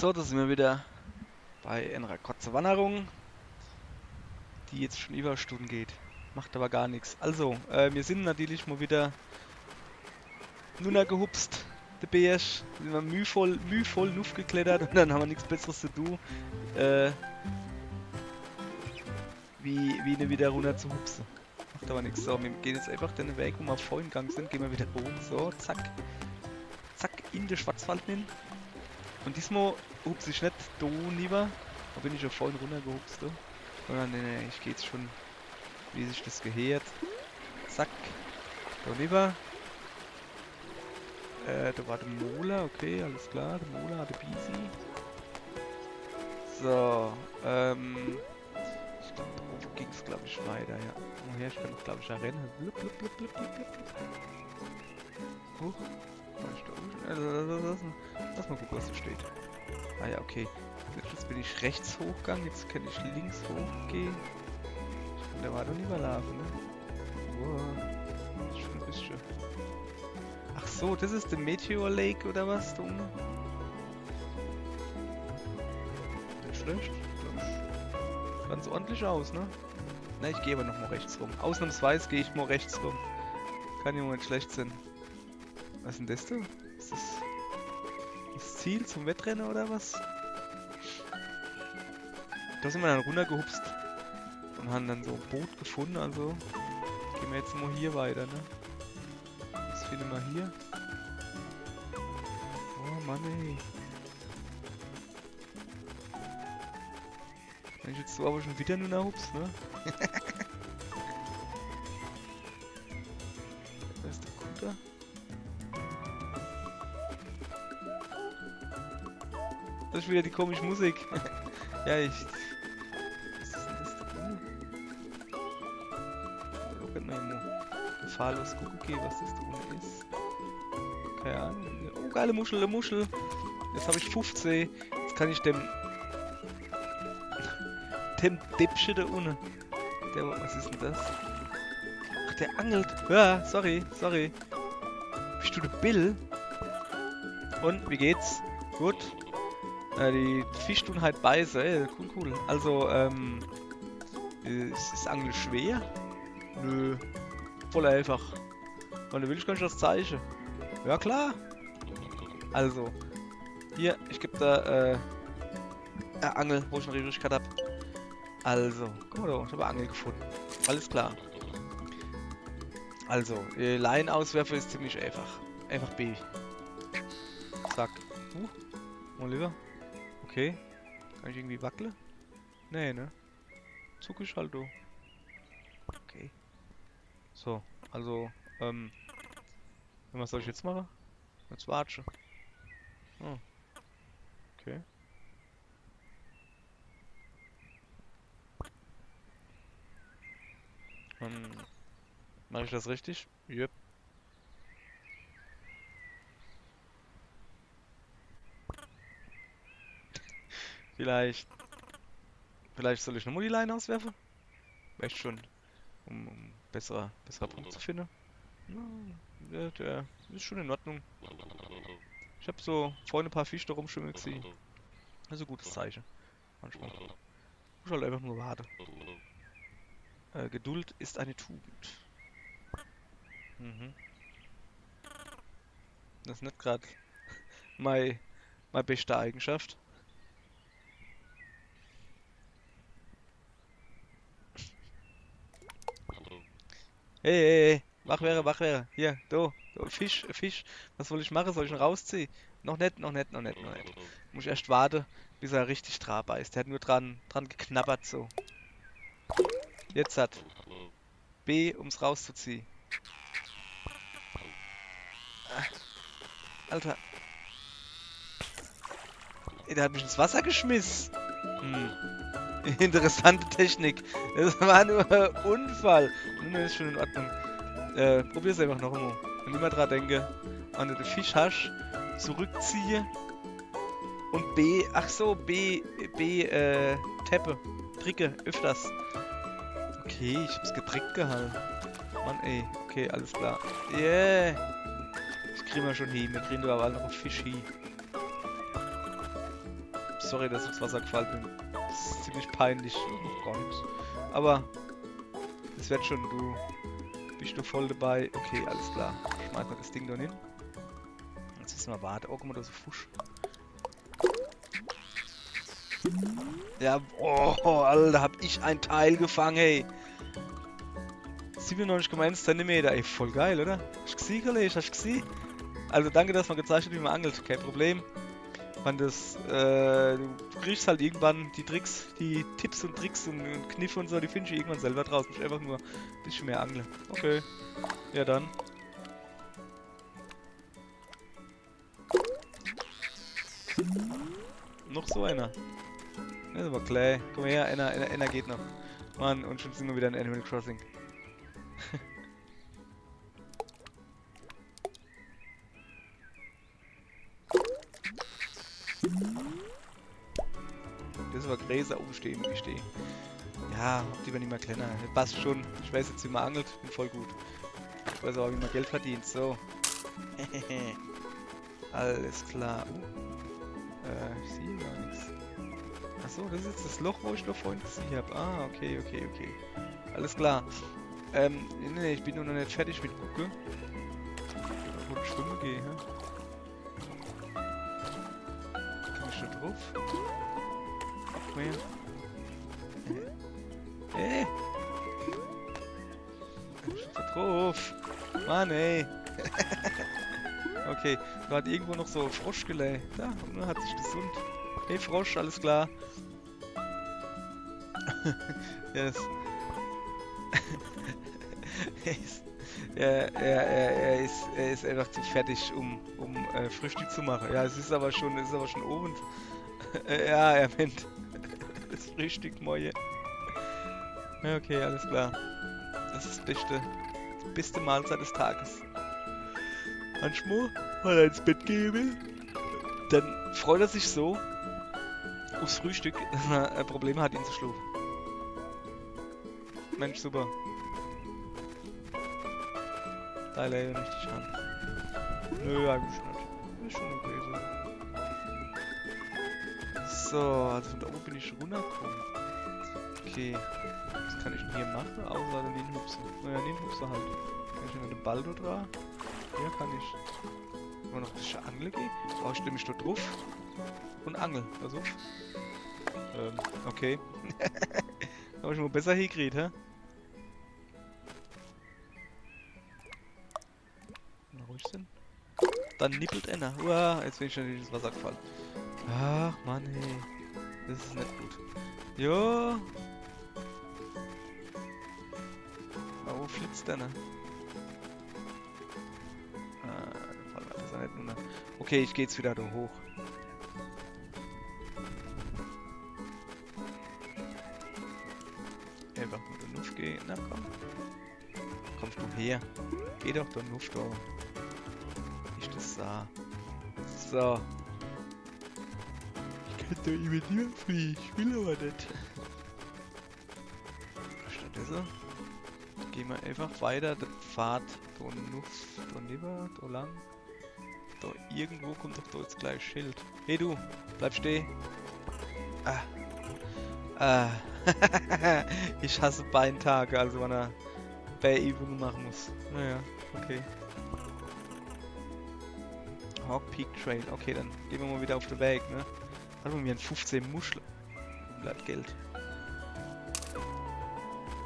So, da sind wir wieder bei einer kurzen Wanderung, die jetzt schon über Stunden geht. Macht aber gar nichts. Also, wir sind natürlich mal wieder nur gehupst. Der Bärsch, sind wir mühvoll Nuff geklettert und dann haben wir nichts Besseres zu tun, äh, wie ne wieder runter zu hupsen. Macht aber nichts. So, wir gehen jetzt einfach den Weg, wo wir vorhin gegangen sind, gehen wir wieder hoch. So, zack, zack, in den Schwarzwald hin. Und diesmal hupse ich nicht da lieber, da bin ich ja vorhin runtergehupst, da. Sondern nee, ich gehe jetzt schon, wie sich das gehört. Zack, da lieber. Da war der Mola, okay, alles klar, der Mola hatte Bisi. So, ich glaube, darauf ging es, glaube ich, weiter, ja. Woher, ich kann doch, glaube ich, da rennen. Blub, blub, blub, blub, blub, blub, blub. Huch, war ich da unten? Lass mal gucken, was da steht. Ah ja, okay. Jetzt bin ich rechts hochgegangen, jetzt kann ich links hochgehen. Ich kann da mal doch nicht mehr laufen, ne? Wow, das ist schon ein bisschen... Ach so, das ist der Meteor Lake oder was, da unten? Nicht schlecht. Sieht ganz ordentlich aus, ne? Na, ich gehe aber noch mal rechts rum. Ausnahmsweise gehe ich mal rechts rum. Kann ja mal nicht schlecht sein. Was ist denn das da? Ist das Ziel zum Wettrennen oder was? Da sind wir dann runtergehupst und haben dann so ein Boot gefunden, also gehen wir jetzt mal hier weiter, ne? Was finden wir hier? Oh Mann ey. Wenn ich jetzt so aber schon wieder nur nach hups, ne? Da ist der Kutter. Das ist wieder die komische Musik. Ja, was ist denn das da unten? Da kann man ja mal gefahrlos gucken gehen, was das da unten ist. Keine Ahnung. Oh, geile Muschel, eine Muschel. Jetzt habe ich 15. Jetzt kann ich dem Dipsche da unten. Was ist denn das? Ach, der angelt. Ja, sorry. Bist du der Bill? Und, wie geht's? Gut. Die Fisch tun halt beißen, ey, cool. Also, ist Angeln schwer? Nö. Voll einfach. Wenn du willst, kann ich das zeigen. Ja, klar. Also, hier, ich gebe da, Angel, wo ich eine Schwierigkeit habe. Also, guck mal da, ich habe Angel gefunden. Alles klar. Also, Laienauswerfer ist ziemlich einfach. Einfach B. Zack. Mal lieber. Okay. Kann ich irgendwie wackeln? Nee, ne? Zuck ich halt do. Okay. So, also, was soll ich jetzt machen? Jetzt watschen. Oh. Okay. Mache ich das richtig? Yep. Vielleicht soll ich nochmal die Leine auswerfen? Vielleicht schon, um besserer Punkt zu finden. Ja, der ist schon in Ordnung. Ich habe so vorhin ein paar Fische da rumschwimmen gesehen. Das ist ein gutes Zeichen. Manchmal. Muss halt einfach nur warten. Geduld ist eine Tugend. Mhm. Das ist nicht gerade meine beste Eigenschaft. Hey, wach wäre. Hier, Fisch. Was soll ich machen? Soll ich ihn rausziehen? Noch nicht. Muss ich erst warten, bis er richtig dran beißt. Der hat nur dran geknabbert so. Jetzt hat B, um's rauszuziehen. Alter. Ey, der hat mich ins Wasser geschmissen. Interessante Technik. Das war nur ein Unfall. Nun ist schon in Ordnung. Probier's einfach noch einmal. Und immer dran denke, wenn du den Fisch hast, zurückziehe und Teppe, Tricke, öfters. Okay, ich hab's getrickt gehalten. Mann ey, okay, alles klar. Yeah! Ich krieg mal schon hin, wir kriegen aber alle noch einen Fisch hin. sorry, dass ich ins Wasser gefallen bin. Das ist ziemlich peinlich. Noch gar nichts. Aber es wird schon, du bist du voll dabei. Okay, alles klar. Schmeiß mal das Ding da hin. Jetzt müssen wir warten. Oh, guck mal, da ist ein Fusch. Ja, oh, Alter, hab ich ein Teil gefangen, hey. 97,1 cm, ey, voll geil, oder? Hast du gesehen, Kollege? Hast du gesehen? Also danke, dass man gezeigt hat, wie man angelt. Kein Problem. Man das, du kriegst halt irgendwann die Tricks, die Tipps und Tricks und Kniffe und so, die findest du irgendwann selber draus. Du musst einfach nur ein bisschen mehr angeln. Okay. Ja dann. Noch so einer. Das ist aber klar. Komm her, einer geht noch. Mann, und schon sind wir wieder in Animal Crossing. Das war Gräser umstehen, wie ich stehe. Ja, lieber nicht mehr kleiner. Das passt schon. Ich weiß jetzt, wie man angelt. Bin voll gut. Ich weiß auch, wie man Geld verdient. So. Alles klar. Ich sehe gar nichts. Achso, das ist jetzt das Loch, wo ich noch vorhin gesehen habe. Ah, okay. Alles klar. Nee, ich bin noch nicht fertig mit Gucke. Wo ich schwimmen gehe, hä? Kann ich da drauf? Komm her. Ich bin da drauf. Mann, ey. Okay, da hat irgendwo noch so Froschgelee. Da, und hat sich gesund. Hey Frosch, alles klar. Yes. Er ist einfach zu fertig, um Frühstück zu machen. Ja, es ist aber schon Abend. Ja, er meint das Frühstück morgen. Ja, okay, alles klar. Das ist die beste Mahlzeit des Tages. Manchmal, weil er ins Bett gehen will, dann freut er sich so aufs Frühstück, dass er Probleme hat, ihn zu schlafen. Mensch, super. Da leider nicht die Hand. Nö, eigentlich nicht. Ist schon okay so. So, also von da oben bin ich runtergekommen. Okay. Was kann ich denn hier machen, außer den Ninhupsen? Naja, Ninhupsen halt. Kann ich mit dem Ball da dran? Ja, kann ich. Wenn man noch ein bisschen angeln geht? Oh, ich stelle mich da drauf. Und angel. Also. Okay. Hab ich mal besser hingekriegt, hä? Na, ruhig sind. Dann nippelt einer. Uah, jetzt bin ich natürlich ins Wasser gefallen. Ach, Mann, hey. Das ist nicht gut. Jo. Aber wo flitzt der, ne? Das ist nicht nur. Okay, ich geh jetzt wieder da hoch. Einfach mit der Luft gehen. Na komm. Kommst du her? Geh doch der Luft da. Ich das sah. So. Ich kann da über dir fliegen. Ich will aber nicht. Stattdessen gehen wir einfach weiter. Der Pfad da Luft, da neben, da lang. Da irgendwo kommt doch da jetzt gleich Schild. Hey du, bleib stehen. Ich hasse Beintage, also wenn er Bärübungen machen muss. Naja, okay. Hawk Peak Trail. Okay, dann gehen wir mal wieder auf den Weg, ne? Haben wir 15 Muscheln. Bleibt Geld.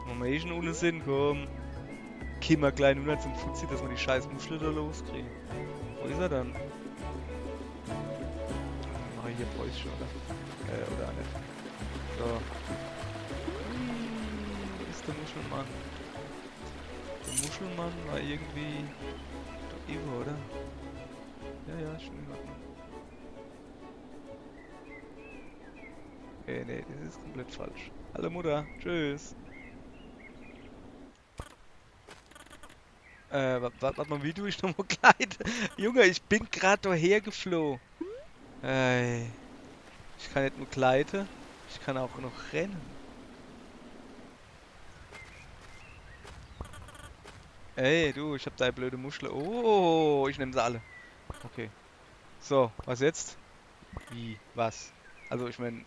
Wenn wir eh schon ohne Sinn, komm. Gehen wir gleich nur zum Fuzzi, dass wir die scheiß Muschel da loskriegen. Wo ist er dann? Mach ich hier Päuschen, oder? Oder nicht. So. Wo ist der Muschelmann? Der Muschelmann war irgendwie... da irgendwo, oder? Ja, ist schon in Ordnung. Nee, das ist komplett falsch. Hallo Mutter, tschüss. Warte mal, wie tue ich nochmal Kleid? Junge, ich bin gerade daher geflohen. Ich kann nicht nur gleiten, ich kann auch noch rennen. Ey, du, ich hab da blöde Muschel. Oh, ich nehme sie alle. Okay. So, was jetzt? Wie? Was? Also ich meine,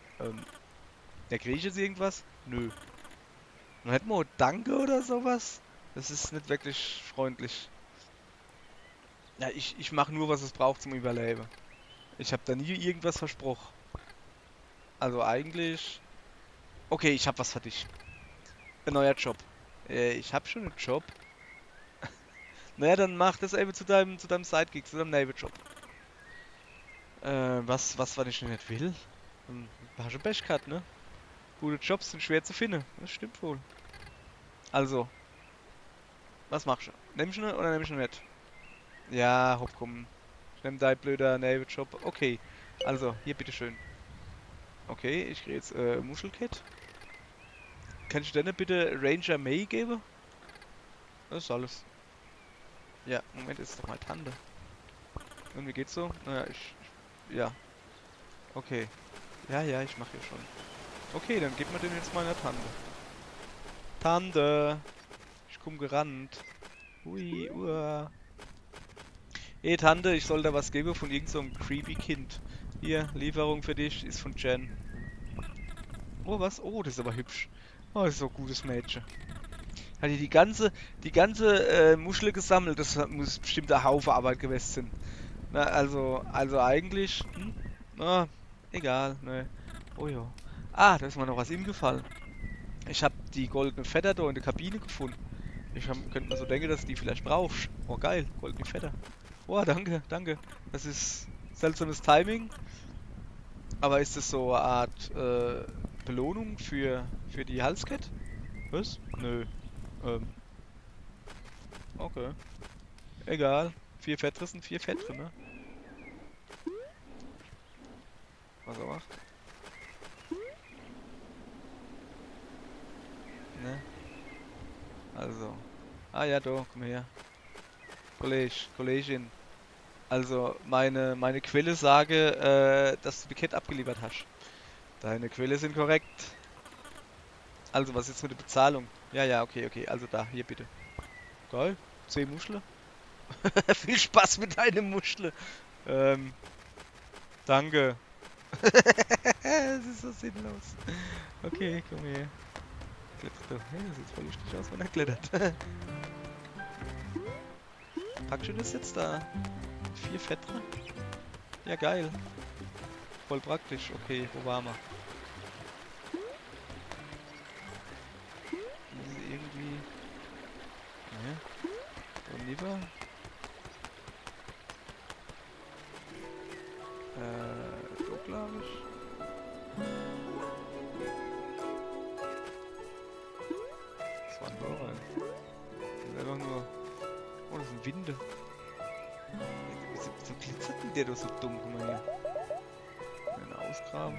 ja, kriege ich jetzt irgendwas? Nö. Dann hätten wir auch Danke oder sowas. Das ist nicht wirklich freundlich. Ja, ich mache nur, was es braucht zum Überleben. Ich habe da nie irgendwas versprochen. Also eigentlich... Okay, ich habe was für dich. Ein neuer Job. Ich habe schon einen Job. Naja, dann mach das eben zu deinem Sidekick, zu deinem Nebenjob. Was, wenn ich nicht will? Dann hast du Pech gehabt, ne? Gute Jobs sind schwer zu finden. Das stimmt wohl. Also, was machst du? Nimmst du ihn oder nimmst du ihn nicht? Ja, hopp, komm. Ich nehm dein blöder Nebenjob. Okay. Also, hier, bitteschön. Okay, ich krieg jetzt Muschelkit. Kannst du denn bitte Ranger May geben? Das ist alles. Ja, Moment, ist doch mal Tante. Und wie geht's so? Naja, ja, okay. Ja, ja, ich mache hier schon. Okay, dann gib mir den jetzt meiner Tante. Tante! Ich komm gerannt. Hui, uah. Hey Tante, ich soll da was geben von irgend so einem creepy Kind. Hier, Lieferung für dich, ist von Jen. Oh, was? Oh, das ist aber hübsch. Oh, das ist so ein gutes Mädchen. Hat die ganze Muschel gesammelt? Das muss bestimmt ein Haufen Arbeit gewesen sein. Na, also eigentlich, na, egal, ne. Oh ja. Ah, da ist mir noch was eingefallen. Ich habe die goldene Feder da in der Kabine gefunden. Könnte mir so denken, dass du die vielleicht brauchst. Oh, geil, goldene Feder. Oh, danke, danke. Das ist seltsames Timing. Aber ist das so eine Art Belohnung für die Halskette? Was? Nö. Ähm, okay. Egal. 4 Fettre sind 4 Fettre, ne? Was er macht. Ne? Also. Ah ja, da, komm her. Kollegin. Also, meine Quelle sage, dass du die Kette abgeliefert hast. Deine Quelle sind korrekt. Also, was ist mit der Bezahlung? Ja, ja, okay, okay. Also da, hier bitte. Geil. 10 Muschel. Viel Spaß mit deinem Muschel. Ähm, danke. Es ist so sinnlos. Okay, komm her. Kletter doch. Hey, das sieht voll lustig aus, wenn er klettert. Pack schon das jetzt da. 4 Fettre? Ja, geil. Voll praktisch. Okay, wo waren wir? Diese irgendwie... Ne? So lieber. So glaube ich. Das war ein Rohre. Das ist einfach nur... Oh, das sind Winde. Wieso glitzert denn der doch so dumm? Guck mal hier. Einen ausgraben.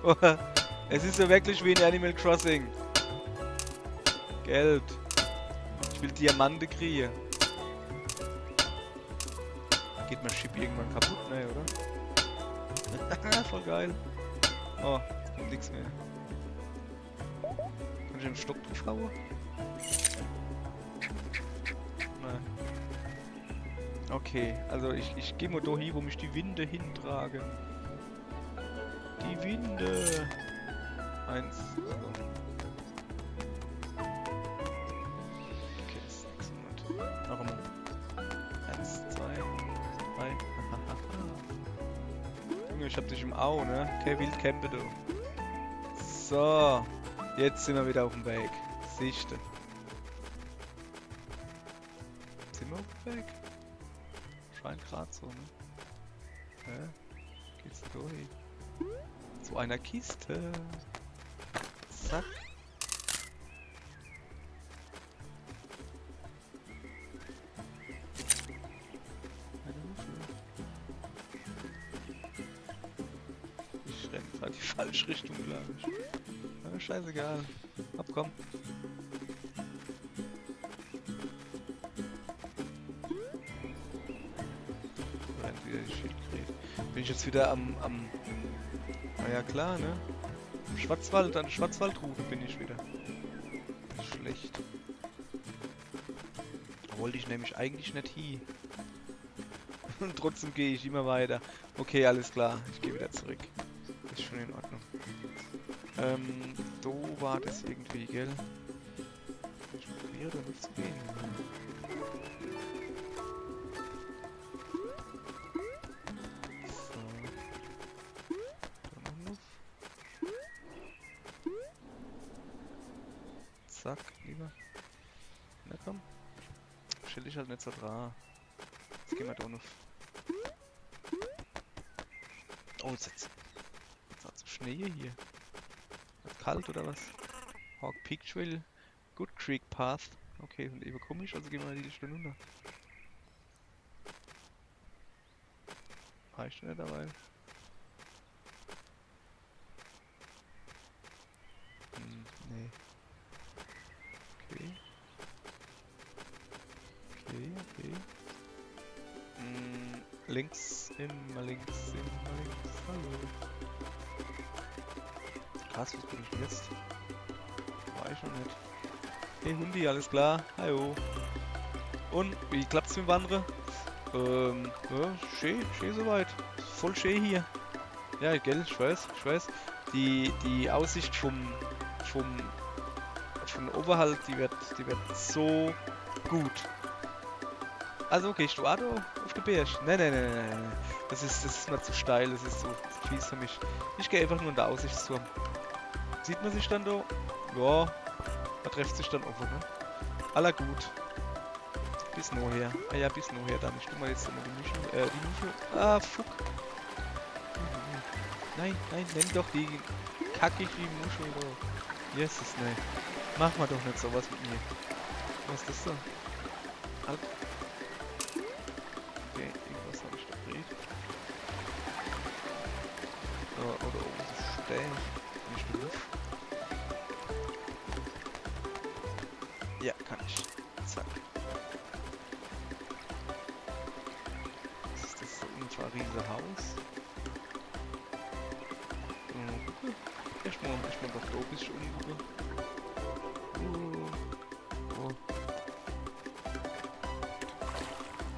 Oh, es ist ja wirklich wie in Animal Crossing. Geld. Ich will Diamante kriegen. Geht mein Chip irgendwann kaputt? Ne, oder? Voll geil. Oh, jetzt kommt nichts mehr. Kann ich einen Stock drauf hauen? Nein. Okay, also ich gehe mal da hin, wo mich die Winde hintragen. Die Winde. 1, also. Okay, das ist nichts. Moment. Noch einmal. 1, 2, 3. Junge, ich hab dich im Au, ne? Okay, wild campen du. So. Jetzt sind wir wieder auf dem Weg. Siehste. Sind wir auf dem Weg? Scheint gerade so, ne? Hä? Geht's da hin? Zu einer Kiste. Zack. Eine Muschel. Ich renne gerade die falsche Richtung, glaube ich. Aber scheißegal. Abkommen. Rennt wieder die Schildkröte. Bin ich jetzt wieder am... Na ja klar, ne? Am Schwarzwald, an der Schwarzwaldroute bin ich wieder. Schlecht. Da wollte ich nämlich eigentlich nicht hin. Und trotzdem gehe ich immer weiter. Okay, alles klar. Ich gehe wieder zurück. Ist schon in Ordnung. So war das irgendwie, gell? Ich probiere da nicht zu gehen. So. Da noch Luft. Zack, lieber. Na komm. Stell dich halt nicht so dran. Jetzt gehen wir da noch. Oh, jetzt hat's Schnee hier. Ist kalt oder was? Hawk Peak Trail. Good Creek Path. Okay, und eben komisch, also gehen wir die Stunde runter. Reicht nicht dabei. Nee. Okay. Okay. Links, immer links, immer links. Hallo. Krass, was bin ich denn jetzt? War ich noch nicht. Hey Hundi, alles klar? Hallo. Und, wie klappt's mit dem Wandern? Ja, schön soweit. Voll schön hier. Ja, gell, ich weiß. Die Aussicht vom Oberhalt, die wird so gut. Also, gehst du auch da auf den Berg? Nein. Das ist mir zu steil, das ist zu fies für mich. Ich gehe einfach nur in der Aussichtsturm. Sieht man sich dann da? Ja, man trifft sich dann offen, ne? Aller gut. Bis nachher. Ah ja, bis nachher dann. Ich tu mal jetzt immer die Muschel. Ah, fuck. Nein, nenn doch die kackige Muschel da. Jesus, nein. Mach mal doch nicht sowas mit mir. Was ist das da? Halt. Okay, irgendwas habe ich da gedreht. Oder oben so stellen. Nicht genug. Ja, kann ich. Zack. Was ist das so ungefähr ein riesiges Haus? Erstmal doch da ein bisschen umgucken.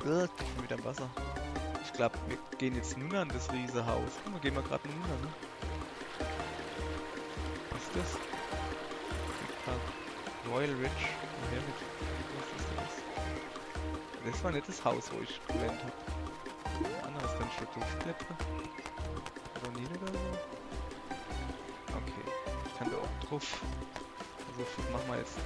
Ich bin wieder im Wasser. Ich glaube, wir gehen jetzt nun an das riesige Haus. Guck mal, gehen wir gerade nun an, ne? Was ist das? Royal Ridge. Woher mit? Was ist das? Das war nicht das Haus, wo ich gelernt habe. Anderes kann ich da durchklettern. Oder nie oder so. Okay, ich kann da auch drauf. Also machen wir jetzt.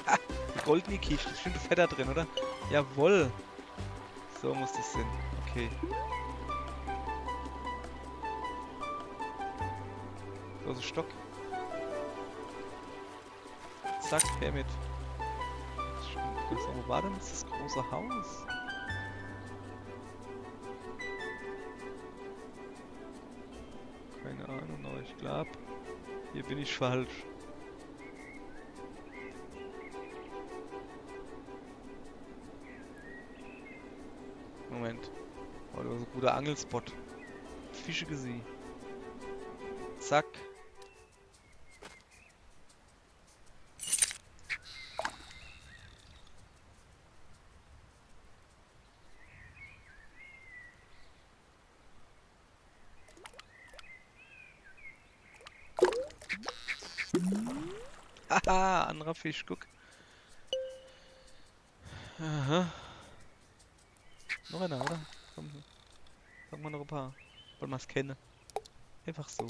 Ah, die goldene Kiste, da steht Fett da drin, oder? Jawohl. So muss das sein. Okay. So, Stock. Zack, her mit. Wo war denn das große Haus? Keine Ahnung, aber ich glaube, hier bin ich falsch. Moment. Oh, das ist ein guter Angelspot. Fische gesehen. Zack. Haha, anderer Fisch, guck. Aha. Noch einer, oder? Komm, sag mal noch ein paar. Wollen wir es kennen. Einfach so.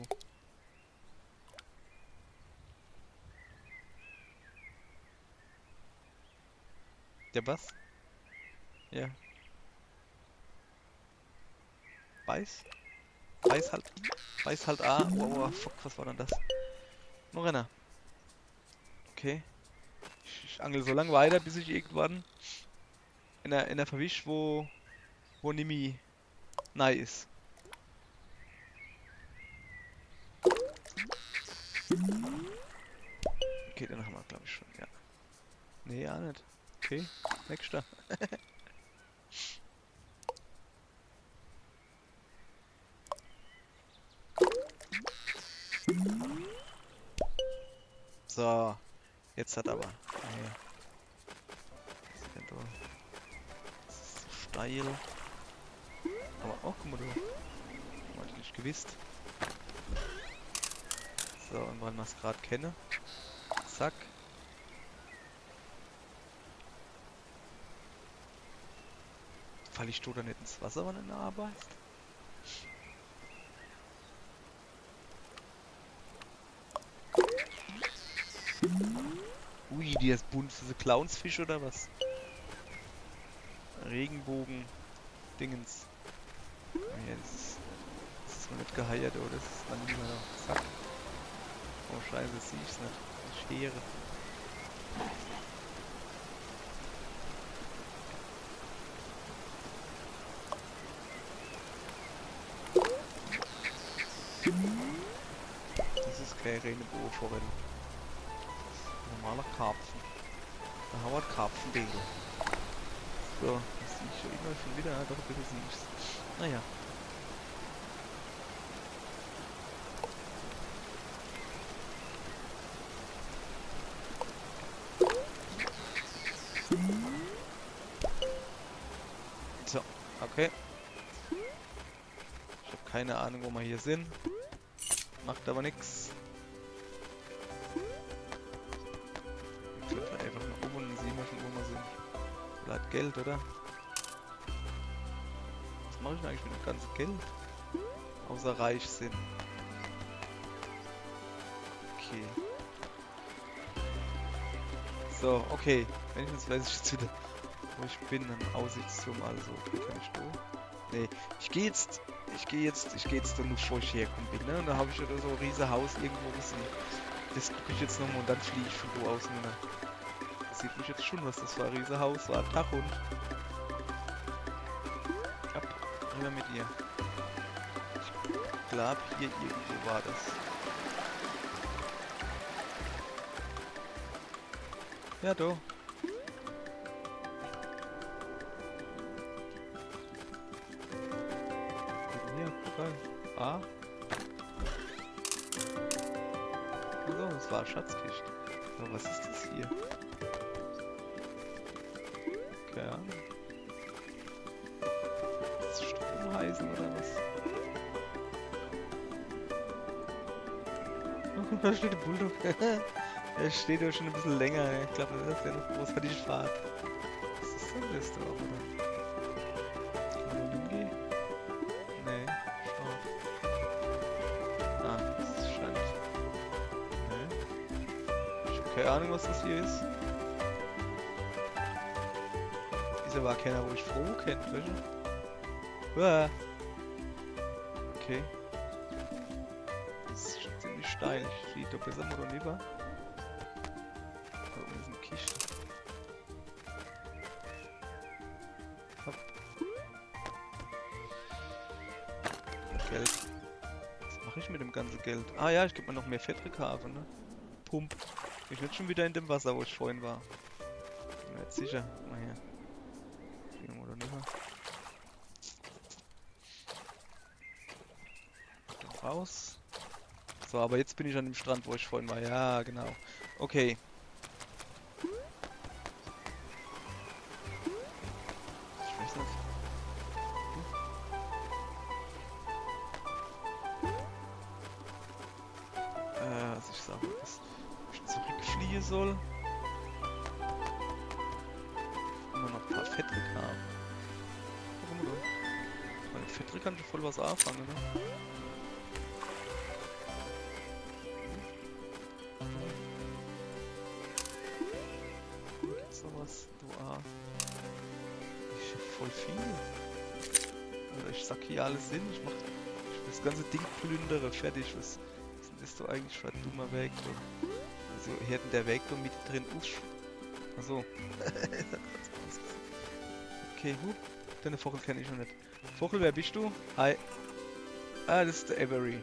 Der was? Ja. Beiß? Beiß halt A. Oh, fuck, was war denn das? Noch einer. Okay. Ich angel so lange weiter, bis ich irgendwann in der verwisch, wo Nimi nein ist. Okay, den haben wir, glaube ich, schon, ja. Nee, ja nicht. Okay, nächster. So, jetzt hat aber. Nee. Das kennt doch. Das ist so steil. Aber auch, guck mal, du. Hab ich nicht gewusst. So, und wann wir es gerade kenne. Zack. Fall ich da nicht ins Wasser, wenn du arbeitest? Ui, die ist bunt. Diese Clownsfisch oder was? Regenbogen. Dingens. Ja, das ist noch nicht geheiert, oder? Das ist dann lieber da. Zack. Oh, scheiße, sehe ich's nicht. Die Schere. Das ist keine Regenbogenforelle. Normaler Karpfen. Da haben wir Karpfendeckel. So, das sehe ich immer schon wieder. Ja, doch, ein bisschen sehe ich's. Naja. So, okay. Ich habe keine Ahnung, wo wir hier sind. Macht aber nichts. Wir klettern einfach nach oben und dann sehen wir schon, wo wir sind. Vielleicht Geld, oder? Was mache ich denn eigentlich mit dem ganzen Geld? Außer reich sind. Okay. So, okay. Wenigstens weiß ich jetzt wieder, wo ich bin, am Aussichtsturm. Also, okay, kann ich da? Nee, ich gehe jetzt da nur, bevor ich herkomme bin, ne? Und da habe ich oder so ein riesen Haus irgendwo gesehen. Das gucke ich jetzt nochmal und dann fliege ich von wo aus runter. Das sieht mich jetzt schon, was das für ein riesen Haus war. Tachhund. Ab, rüber mit ihr. Ich glaube, hier irgendwo war das. Ja, doch. Hier, guck rein. Ah. So, das war eine Schatzkiste. So, was ist das hier? Keine Ahnung. Ist das Stromeisen oder was? Oh, da steht der Bulldog. Er steht ja schon ein bisschen länger. Ich glaube, das ist ja noch großartig Fahrt. Was ist denn das da, oder? Kann man da hingehen? Nee, schau. Ah, das scheint. Nee. Ich habe keine Ahnung, was das hier ist. Ist aber keiner, wo ich froh kennt, weißt du? Uah. Okay. Das ist schon ziemlich steil. Ich stehe da besser oder lieber. Da oben ist eine Kiste. Hopp. Geld. Was mache ich mit dem ganzen Geld? Ah ja, ich gebe mir noch mehr Fettrekave, ne? Pump. Ich bin jetzt schon wieder in dem Wasser, wo ich vorhin war. Bin mir jetzt sicher. Mal her. Oder nicht mehr. Raus. So, aber jetzt bin ich an dem Strand, wo ich vorhin war. Ja, genau. Okay. Ich weiß nicht. Was ich sagen will, dass ich zurückfliehen soll. Immer noch ein paar Fettrik haben. Warum oder? Meine Fettrik kann schon voll was anfangen, ne? Gibt's noch was? Ich hab voll viel. Also ich sack hier alles hin. Ich will das ganze Ding plündere. Fertig. Was ist so eigentlich für ein dummer Weg? Also hier hat der Weg da mit drin. Achso. Okay, deine Vogel kenne ich noch nicht. Vogel, wer bist du? Hi. Ah, das ist der Avery.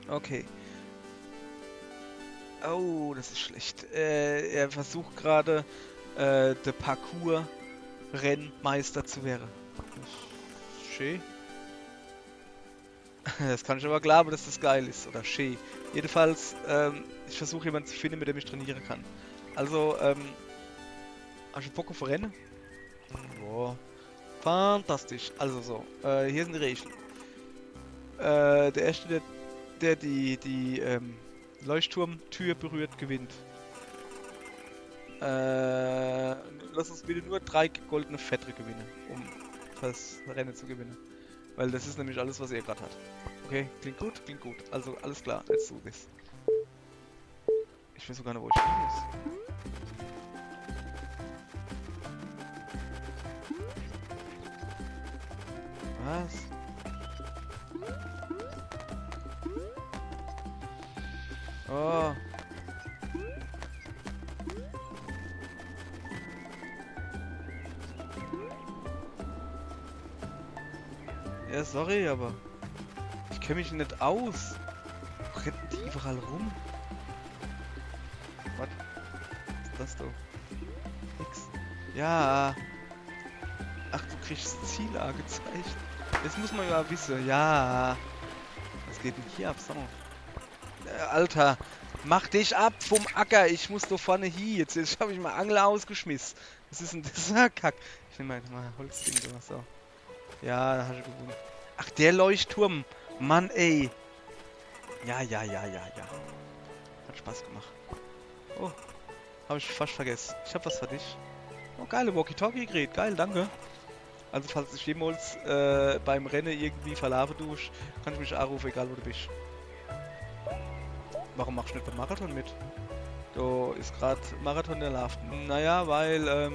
Okay. Oh, das ist schlecht. Er versucht gerade, der Parcours-Rennmeister zu werden. Schön. Das kann ich aber glauben, dass das geil ist. Oder schön. Jedenfalls, ich versuche jemanden zu finden, mit dem ich trainieren kann. Also, hast du Bock auf Rennen? Boah. Fantastisch. Also so, hier sind die Regeln. Der Erste, der die Leuchtturmtür berührt, gewinnt. Lass uns bitte nur 3 goldene Fette gewinnen, um das Rennen zu gewinnen. Weil das ist nämlich alles, was er gerade hat. Okay, klingt gut, klingt gut. Also alles klar, let's do this. Ich weiß sogar nicht, wo ich hin muss. Was? Oh. Ja, sorry, aber ich kenne mich nicht aus. Rennen die überall rum? Was ist das doch? Nix. Ja. Ach, du kriegst das Ziel angezeigt. Jetzt muss man ja wissen. Ja. Was geht denn hier ab? Sag mal. Alter, mach dich ab vom Acker. Ich muss da vorne hin. Jetzt habe ich mal Angler ausgeschmissen. Was ist denn das? Kack. Ich nehme mal Holzding oder so. Ja, da hast du gewonnen. Ach, der Leuchtturm. Mann, ey. Ja. Hat Spaß gemacht. Oh, habe ich fast vergessen. Ich habe was für dich. Oh, geile Walkie-Talkie-Gerät. Geil, danke. Also, falls ich jemals beim Rennen irgendwie verlaufe durch, kann ich mich anrufen, egal wo du bist. Warum machst du nicht beim Marathon mit? Da ist gerade Marathon der läuft. Naja, weil,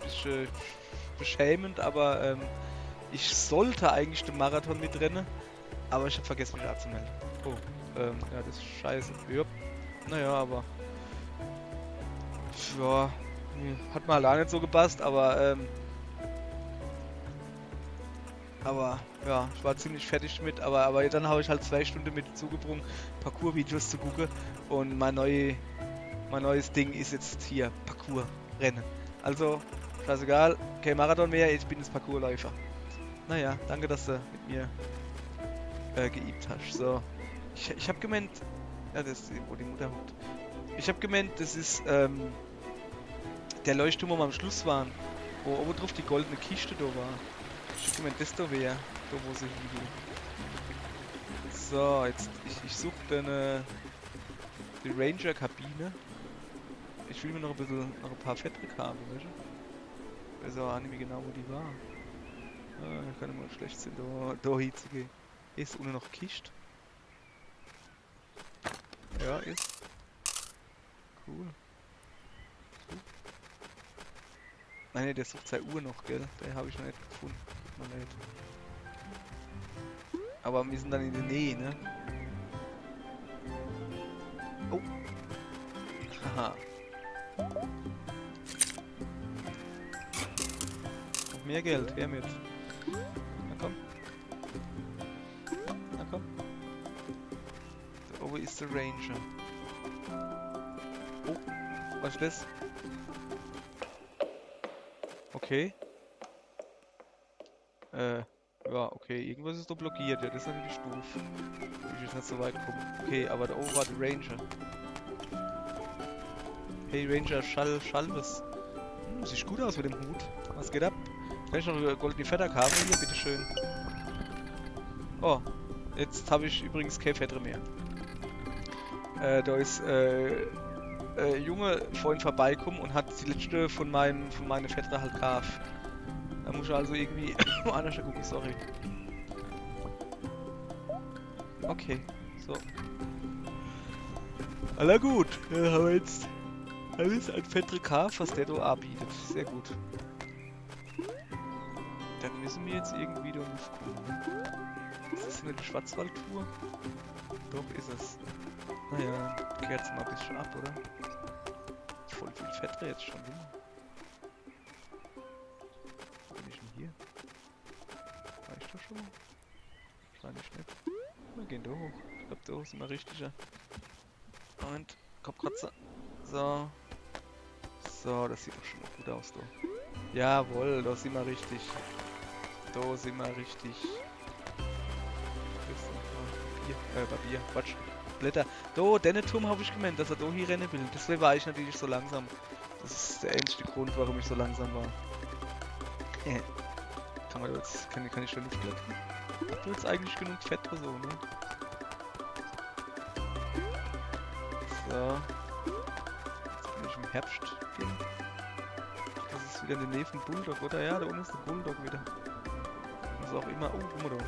ist beschämend, aber ich sollte eigentlich den Marathon mitrennen, aber ich habe vergessen, mich anzumelden. Oh, ja, das ist scheiße. Ja. Naja, aber ja, hat mir halt auch nicht so gepasst, aber ja, ich war ziemlich fertig mit, aber dann habe ich halt 2 Stunden mit zugebrungen, Parcours-Videos zu gucken und mein neues Ding ist jetzt hier, Parcours-Rennen. Also, scheißegal, kein Marathon mehr, ich bin jetzt Parcoursläufer. Naja, danke, dass du mit mir geübt hast. So, ich habe gemeint, ja, das ist, wo die Mutter hockt. Ich habe gemeint, das ist der Leuchtturm, wo wir am Schluss waren, wo oben drauf die goldene Kiste da war. Ich hab gemeint, das da wäre, da wo sie hingeht. So, jetzt, ich suche dann die Ranger-Kabine. Ich will mir noch ein paar Fettdrücke haben, weißt du? Ich weiß auch nicht mehr genau, wo die war. Ah, kann immer schlecht sein, da hinzugehen. Ist ohne noch Kiste? Ja, ist. Cool. Nein, der sucht 2 Uhr noch, gell? Den habe ich noch nicht gefunden. Noch nicht. Aber wir sind dann in der Nähe, ne? Oh. Haha. Noch mehr Geld, her mit. Na komm. Na komm. Da oben ist der Ranger. Oh, was ist das? Okay. Ja, okay. Irgendwas ist doch blockiert. Ja, das ist natürlich doof. Ich ist nicht so weit kommen. Okay, aber da oben war der Ranger. Hey Ranger, Schalves. Sieht gut aus mit dem Hut. Was geht ab? Kann ich noch eine goldene Fetterkarte hier? Bitteschön. Oh, jetzt habe ich übrigens keine Fettere mehr. Da ist Junge vorhin vorbeikommen und hat die letzte von meinen Fettere halt gekauft. Da muss ich also irgendwie woanders gucken, sorry. Okay, so. Aller gut, dann haben wir jetzt alles an Fettere gekauft, was der da anbietet. Sehr gut. Dann müssen wir jetzt irgendwie da aufkommen. Ne? Ist das nicht die Schwarzwaldtour? Doch, ist es. Naja, kehrt's mal ein bisschen ab, oder? Voll viel Fettere jetzt schon, ne? Wo bin ich denn hier? War ich doch schon mal? Wahrscheinlich nicht. Wir gehen da hoch. Ich glaube, da hoch sind wir richtiger. Moment, Kopfkratzer. So. So, das sieht doch schon mal gut aus, da. Jawohl, da sind wir richtig. Da sind wir richtig. Papier. Quatsch. Blätter. Da, den Turm habe ich gemeint, dass er da hier rennen will. Deswegen war ich natürlich so langsam. Das ist der einzige Grund, warum ich so langsam war. Kann man da jetzt, kann ich schon Luft klettern? Hab jetzt eigentlich genug Fett oder so, ne? So. Jetzt bin ich im Herbst-Ding. Das ist wieder in der Nähe vom Bulldog, oder? Ja, da unten ist der Bulldog wieder. Was auch immer. Oh, guck mal da.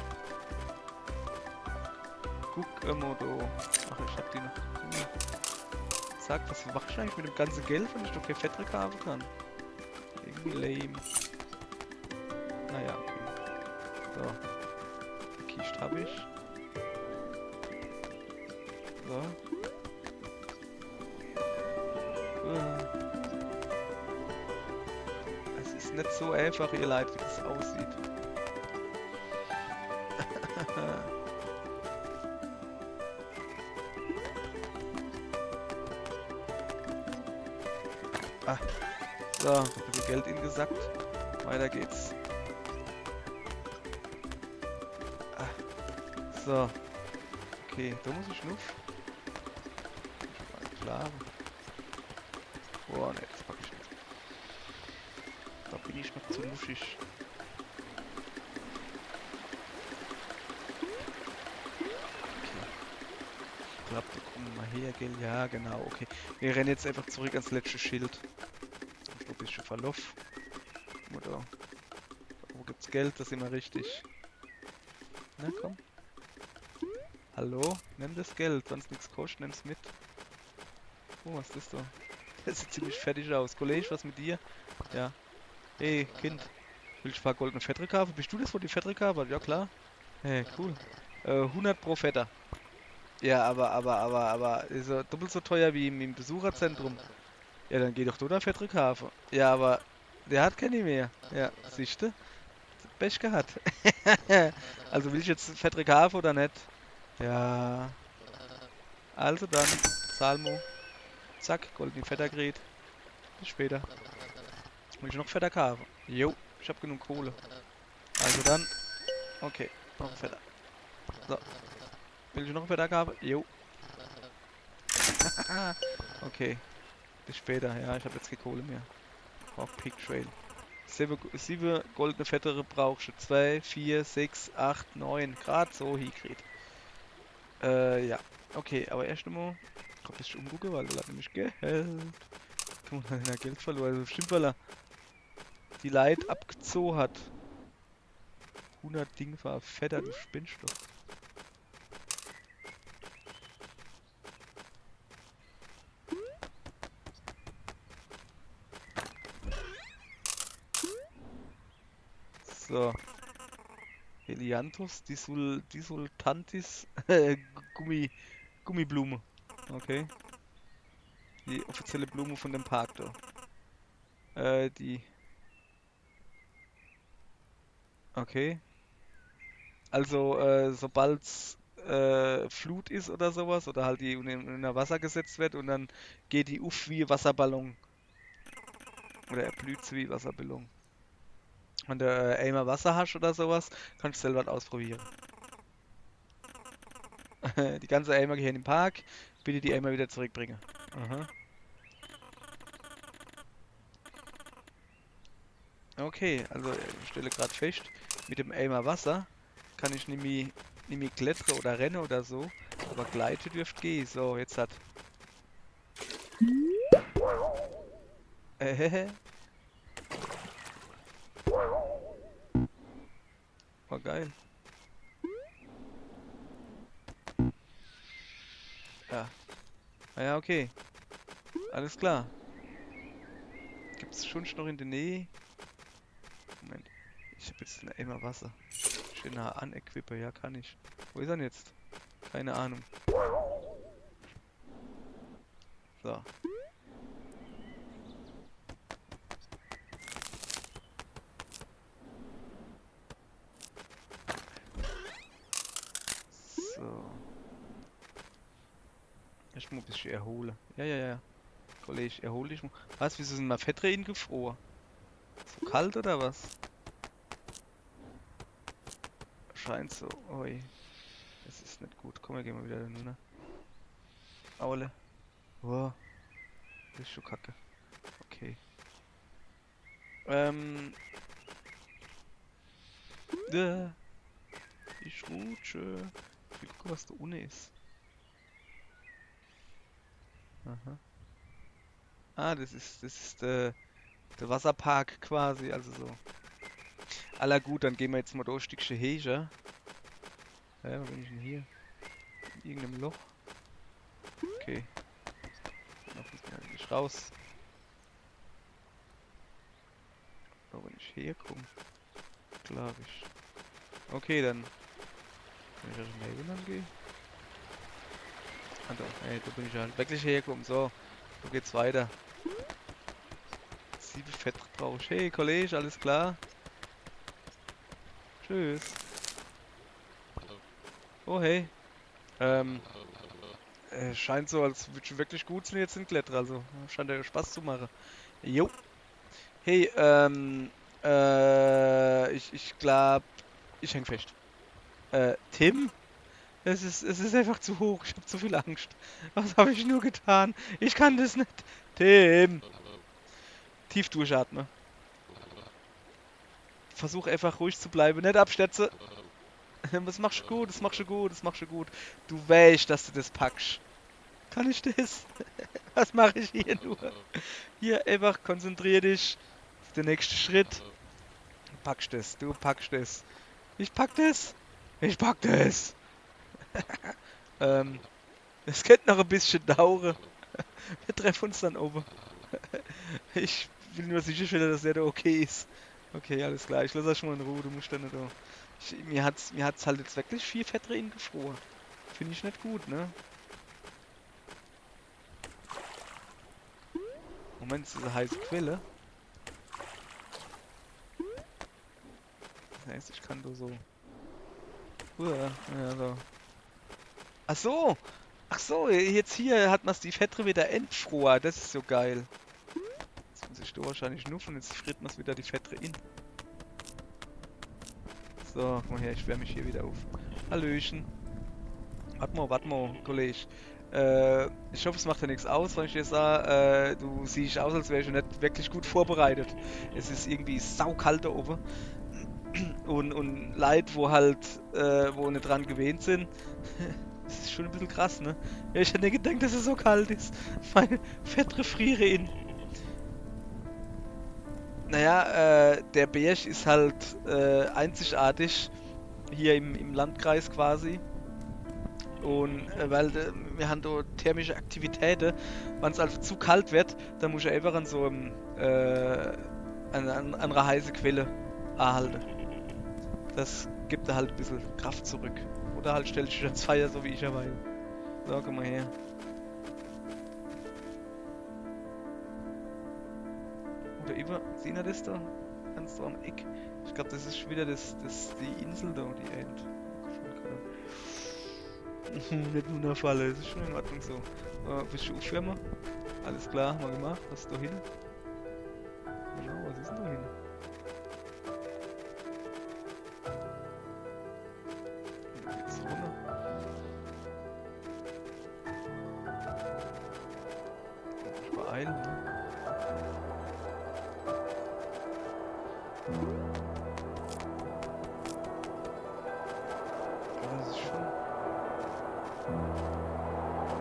Guck mal da. Ach, ich hab die noch. Sag, was mach ich eigentlich mit dem ganzen Geld, wenn ich doch kein Fett kaufen kann? Irgendwie lame. Naja, okay. So. Die Kiste habe ich. So. Es ist nicht so einfach, ihr Leid, wie das aussieht. Ah. So, ein bisschen Geld ingesackt. Weiter geht's. Ah. So. Okay, da muss ich noch. Klar. Boah, ne, das pack ich nicht. Da bin ich noch zu muschig. Okay. Ich glaube, da kommen wir mal her, gell? Ja, genau, okay. Wir rennen jetzt einfach zurück ans letzte Schild. Ein bisschen Verlauf. Oder wo gibt's Geld? Das ist immer richtig. Na komm. Hallo? Nimm das Geld, sonst nichts kostet, nimm's mit. Oh, was ist das da? Das sieht ziemlich fertig aus. Kollege, was mit dir? Ja. Hey, Kind. Willst du ein paar goldene Fette kaufen? Bist du das, wo die Fette kaufen? Ja, klar. Hey, cool. 100 pro Fetter. Ja, aber ist er doppelt so teuer wie im Besucherzentrum. Ja, dann geh doch du da Fette kaufen. Ja, aber der hat keine mehr. Ja, siehste? Pech gehabt. Also will ich jetzt Fette kaufen oder nicht? Ja. Also dann, Salmo. Zack, goldene Fetter gerät. Bis später. Will ich noch Fetter kaufen? Jo, ich hab genug Kohle. Also dann, okay, noch ein Fetter. So. Will ich noch ein Fetter kaufen? Jo. Okay, bis später. Ja, ich habe jetzt keine Kohle mehr. Auch Peak Trail. 7 goldene Fettere brauchst du. 2, 4, 6, 8, 9. Gerade so hinkriegt. Ja. Okay, aber erst einmal. Ich hab bisschen umgucken, weil er hat nämlich Geld. Guck mal, er hat Geld verloren. Also bestimmt, weil er die Leid abgezogen hat. 100 Ding war Fetter, du spinnst doch. So. Helianthus, Disultantis, Gummiblume. Okay. Die offizielle Blume von dem Park da. Die. Okay. Also, sobald's Flut ist oder sowas, oder halt die in der Wasser gesetzt wird und dann geht die auf wie Wasserballon. Oder er blüht wie Wasserballon. Wenn du einmal Wasser hast oder sowas, kannst du selber ausprobieren. Die ganze Eimer gehen in den Park, bitte die Eimer wieder zurückbringen. Aha. Okay, also ich stelle gerade fest, mit dem Eimer Wasser kann ich nämlich klettern oder rennen oder so, aber gleiten dürfte gehen. So, jetzt hat. Oh, geil. Ja. Ah ja, okay. Alles klar. Gibt's schon noch in der Nähe? Moment. Ich habe jetzt ein Eimer Wasser. Schön nah an equippe, ja kann ich. Wo ist er denn jetzt? Keine Ahnung. So. So. Ich muss ein bisschen erholen. Ja. Kollege, erhol dich mal. Was, wieso sind mal Fetträhen gefroren? So kalt oder was? Scheint so. Oi. Es ist nicht gut. Komm, wir gehen mal wieder da nur. Aule. Oh, das ist schon kacke. Okay. Äh, ich rutsche. Ich will gucken, was da unten ist. Aha. Ah, das ist der Wasserpark quasi, also so. Aller gut, dann gehen wir jetzt mal durch ein Stückchen Hege. Ja, wo bin ich denn hier? In irgendeinem Loch. Okay. Noch müssen wir eigentlich raus. Da wenn ich herkomme. Glaube ich. Okay, dann. Wenn ich also nebenan gehe. Ah doch, ey, da bin ich halt wirklich hergekommen. So, wo geht's weiter? 7 Fett brauche ich. Hey, Kollege, alles klar? Tschüss. Oh, hey. Ähm, scheint so, als würde ich wirklich gut sein jetzt in Kletter. Also, scheint ja Spaß zu machen. Jo. Hey, ich glaube, ich häng fest. Tim? Es ist einfach zu hoch. Ich habe zu viel Angst. Was habe ich nur getan? Ich kann das nicht. Tim! Tief durchatmen. Versuch einfach ruhig zu bleiben. Nicht abstürzen. Das machst du gut, das machst du gut, das machst du gut. Du weißt, dass du das packst. Kann ich das? Was mache ich hier nur? Hier einfach konzentrier dich auf den nächsten Schritt. Du packst das, du packst das. Ich pack das. Ich pack das. Ähm, Es könnte noch ein bisschen dauern. Wir treffen uns dann oben. Ich will nur sicherstellen, dass der da okay ist. Okay, alles klar. Ich lasse das schon mal in Ruhe. Du musst dann nicht da. Mir hat's halt jetzt wirklich 4 Fett drin gefroren. Finde ich nicht gut, ne? Moment, ist das eine heiße Quelle? Das heißt, ich kann da so. Ja, so. Ach so! Ach so, jetzt hier hat man die Fette wieder entfroren. Das ist so geil. Jetzt muss ich da wahrscheinlich nur von jetzt friert man es wieder die Fette in. So, komm her, ich wärme mich hier wieder auf. Hallöchen. Warte mal, Kollege. Ich hoffe, es macht ja nichts aus, wenn ich dir sage, du siehst aus, als wärst du nicht wirklich gut vorbereitet. Es ist irgendwie saukalt da oben. Und Leute, wo halt, wo nicht dran gewöhnt sind, das ist schon ein bisschen krass, ne? Ja, ich hätte nicht gedacht, dass es so kalt ist. Meine Fett friere in. Naja, der Berg ist halt einzigartig hier im Landkreis quasi. Und weil wir haben da thermische Aktivitäten, wenn es also zu kalt wird, dann muss ich einfach an so an einer heiße Quelle anhalten. Das gibt da halt ein bisschen Kraft zurück. Oder halt stellt sich ans Feuer, so wie ich ja weiß. So, komm mal her. Oder über, sehen wir das da? Ganz da am Eck. Ich glaube, das ist schon wieder die Insel da, die End. Nicht nur eine Falle, das ist schon in Ordnung so. Bist du Aufschwärmer? Alles klar, mal gemacht. Was ist da hin? Genau, was ist denn da hin? Da geht's runter. Ich beeilen, ne? Das ist schon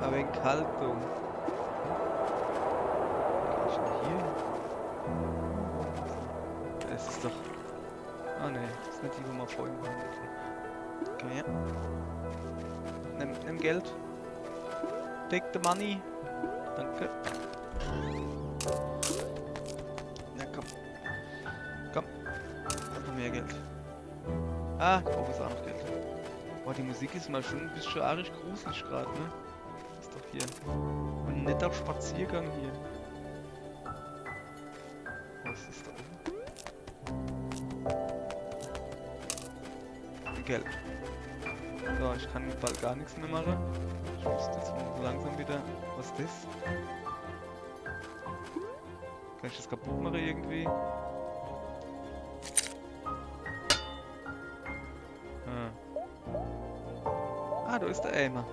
aber ein kalt, du. Kann ich denn hier? Es ist doch. Ah ne, das ist nicht die, wo wir vorhin waren. Okay, ja. Nimm Geld. Take the money. Danke. Na komm. Komm. Noch mehr Geld. Ah, da oben ist auch noch Geld. Boah, die Musik ist mal schon ein bisschen arisch gruselig gerade, ne? Das ist doch hier ein netter Spaziergang hier. Was ist da oben? Geld. So, ich kann bald gar nichts mehr machen. Ich muss jetzt mal langsam wieder. Was ist das? Kann ich das kaputt machen irgendwie? Ah. da ist der Aimer.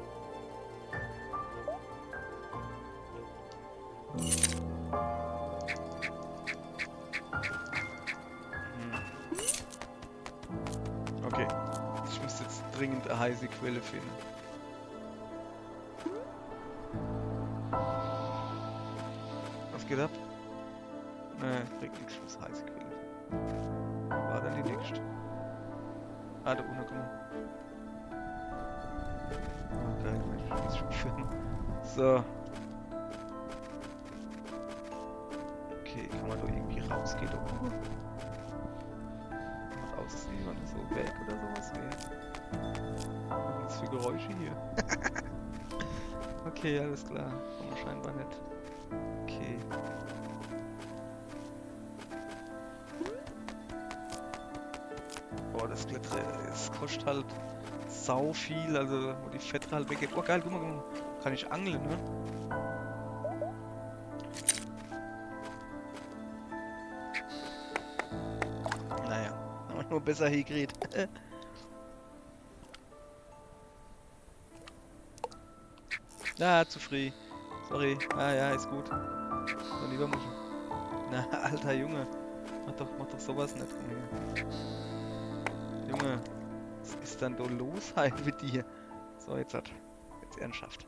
Okay. Ich müsste jetzt dringend eine heiße Quelle finden. Was geht ab? Ne, bringt nichts, ich muss heiße Quelle finden. War denn die nächste? Ah, da unten, guck mal. Oh, geil, ich muss schon finden. So. Okay, kann man da irgendwie rausgehen? Rausziehen oder so weg oder sowas? Nee. Was ist für Geräusche hier? Okay, alles klar. Aber scheinbar nicht. Okay. Boah, das Klettere, es kostet halt sau viel, also wo die Fette halt weggeht. Oh geil, guck mal, kann ich angeln, ne? Naja, aber nur besser hingekriegt. Ah, zu früh. Sorry. Ah ja, ist gut. So, lieber Muschel. Na, alter Junge. Mach doch sowas nicht. Junge, was ist dann da los halt mit dir? So, jetzt ernsthaft.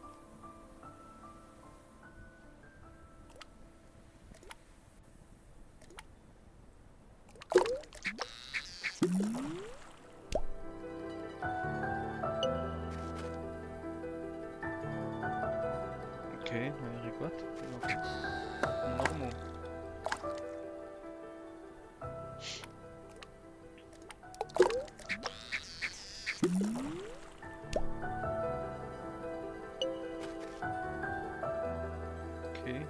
Okay, na ja, gut. Nochmal. Okay.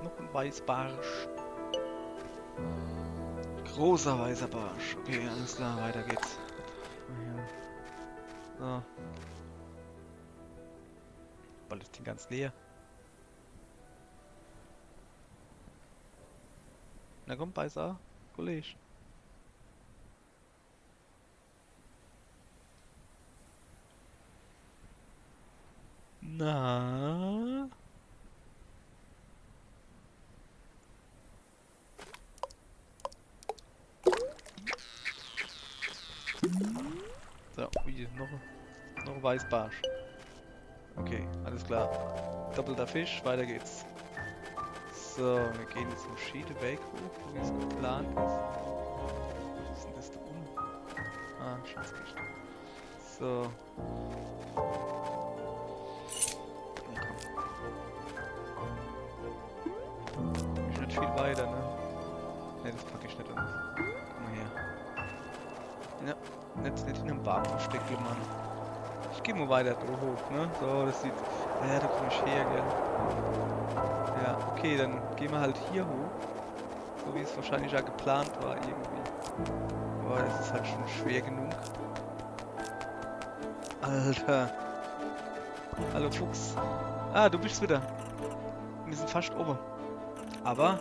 Noch ein Weißbarsch. Großer weißer Barsch. Okay, alles klar, weiter geht's. So. Bald ist die ganz leer. Na komm, Beißer, Kollege. Na? So, ui, noch ein Weißbarsch. Okay, alles klar. Doppelter Fisch, weiter geht's. So, wir gehen jetzt zum Schiedeweg hoch, wie es geplant ist. Was ist denn das da unten? Ah, Schatzkiste. So. Ist nicht viel weiter, ne? Ne, das packe ich nicht an. Komm mal her. Ja, nicht in einem Baum versteckt, Mann. Ich geh mal weiter da hoch, ne? So, das sieht... Ja, da komm ich her, gell? Ja, okay, dann gehen wir halt hier hoch. So wie es wahrscheinlich ja geplant war, irgendwie. Boah, das ist halt schon schwer genug. Alter. Hallo Fuchs. Ah, du bist wieder. Wir sind fast oben. Aber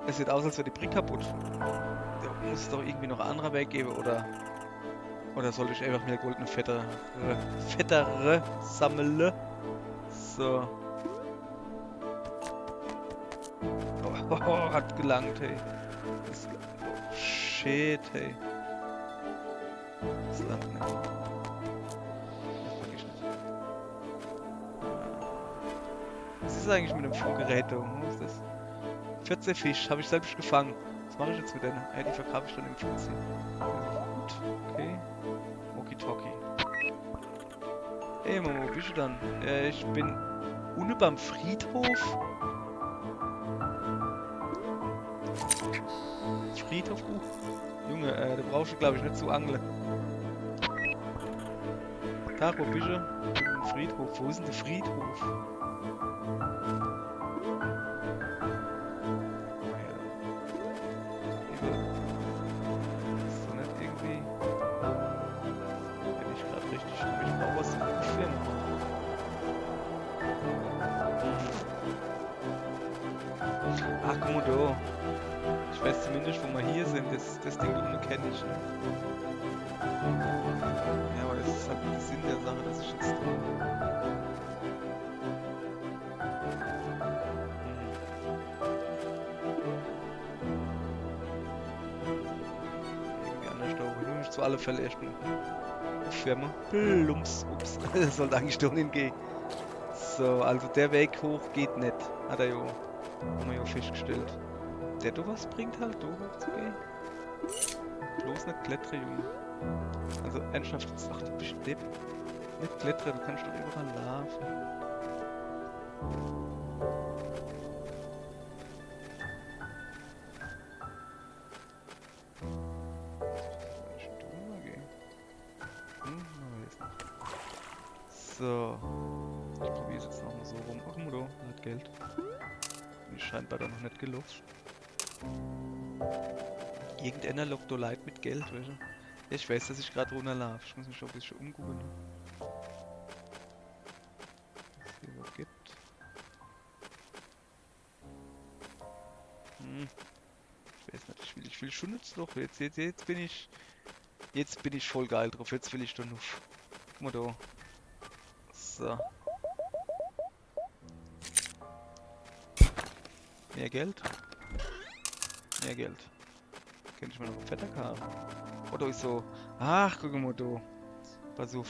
es sieht aus, als wäre die Brick kaputt. Da muss es doch irgendwie noch einen anderen Weg geben, oder... Oder sollte ich einfach mehr goldene Fettere sammeln? So. Oh, hat gelangt, hey. Oh, shit, hey. Das langt nicht. Das pack ich nicht. Was ist eigentlich mit dem Fluggerät da? Was ist das? 14 Fisch, habe ich selbst gefangen. Was mache ich jetzt mit denen? Ja, die verkaufe ich dann im Flugzeug. Gut, okay. Walkie-Talkie. Ey, Mama, wo bist du dann? Ich bin unten beim Friedhof. Friedhof? Junge, da brauchst du, glaube ich, nicht zu angeln. Tag, wo bist du? Friedhof. Wo ist denn der Friedhof? Ist doch nicht irgendwie... Bin ich gerade richtig? Ich brauche was zum Filmen. zumindest, wo wir hier sind, das Ding da unten kenne ich, ne? Ja, aber das ist halt der Sinn der Sache, dass ich jetzt irgendwie anders da oben. Ich muss zu alle Fälle erst mal aufwärmen. Plumps, ups, das sollte eigentlich doch hingehen. So, also der Weg hoch geht nicht. Hat er ja, haben wir ja festgestellt. Der da was bringt halt, da hochzugehen. Bloß nicht klettern, Junge. Also ernsthaft, ach du bist Depp. Nicht klettern, du kannst doch überall laufen. So. Ich probiere es jetzt nochmal so rum. Ach Mudo, hat Geld. Ist scheinbar da noch nicht gelaufen. Irgendeiner lockt da Leute mit Geld, weißt du? Ich weiß, dass ich gerade runterlaufe. Ich muss mich schon ein bisschen umgucken. Was es hier was gibt. Ich weiß nicht, ich will schon jetzt noch. Jetzt bin ich. Jetzt bin ich voll geil drauf. Jetzt will ich da noch. Guck mal da. So. Mehr Geld? Mehr Geld. Könnte ich mal noch einen fetter haben. Oder ist so. Ach, guck mal da. Pass auf.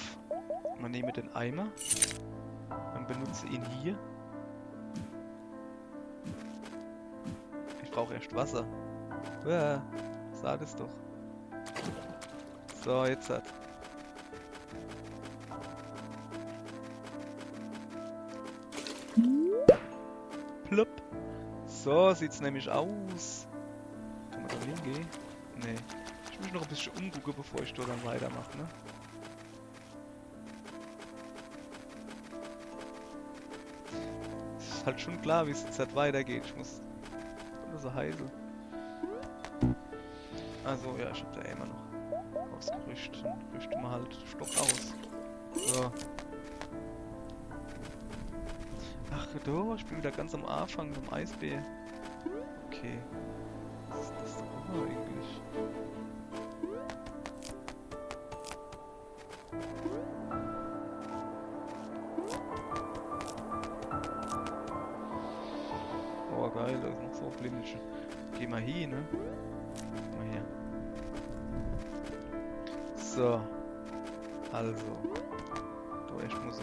Man nehme den Eimer. Man benutze ihn hier. Ich brauche erst Wasser. Sah das doch. So, jetzt hat. Plopp. So sieht's nämlich aus. Kann man da hingehen? Nee. Ich muss noch ein bisschen umgucken, bevor ich da dann weitermache, ne? Ist halt schon klar, wie es jetzt halt weitergeht. Ich muss... so heißel. Also, ja, ich hab da immer noch ausgerüstet. Dann rüsten wir halt Stock aus. So. Ach, da, ich bin wieder ganz am Anfang beim Eisbär. Okay. Was ist das da eigentlich? Oh, geil, da ist noch so blindisch. Geh mal hier, ne? Guck mal her. So. Also. Da echt mal so.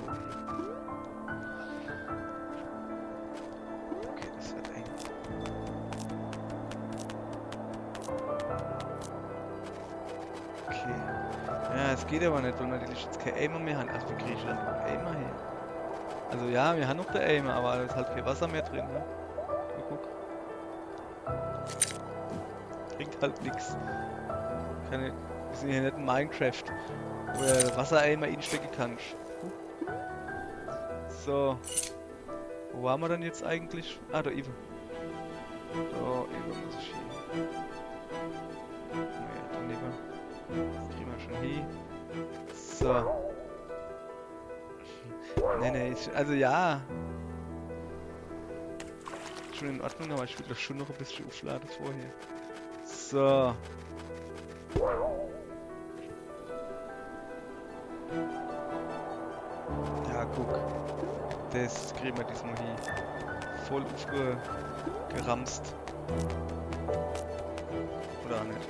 Okay, das wird eng. Okay. Ja, es geht aber nicht, weil wir natürlich jetzt kein Aimer mehr haben. Ach, wie kriege ich dann den Aimer her? Also ja, wir haben noch den Aimer, aber da ist halt kein Wasser mehr drin, ne? Guck. Bringt halt nix. Wir sind hier nicht in Minecraft, wo du Wasser-Aimer einstecken kannst. So. Wo waren wir denn jetzt eigentlich? Ah, da eben. Da eben muss ich hin. Naja, daneben. Das kriegen wir schon hin. So. Nee, also ja. Schon in Ordnung, aber ich will doch schon noch ein bisschen aufladen vorher. So. Ja, guck. Das kriegen wir diesmal hier. Voll aufgeramst. Oder auch nicht.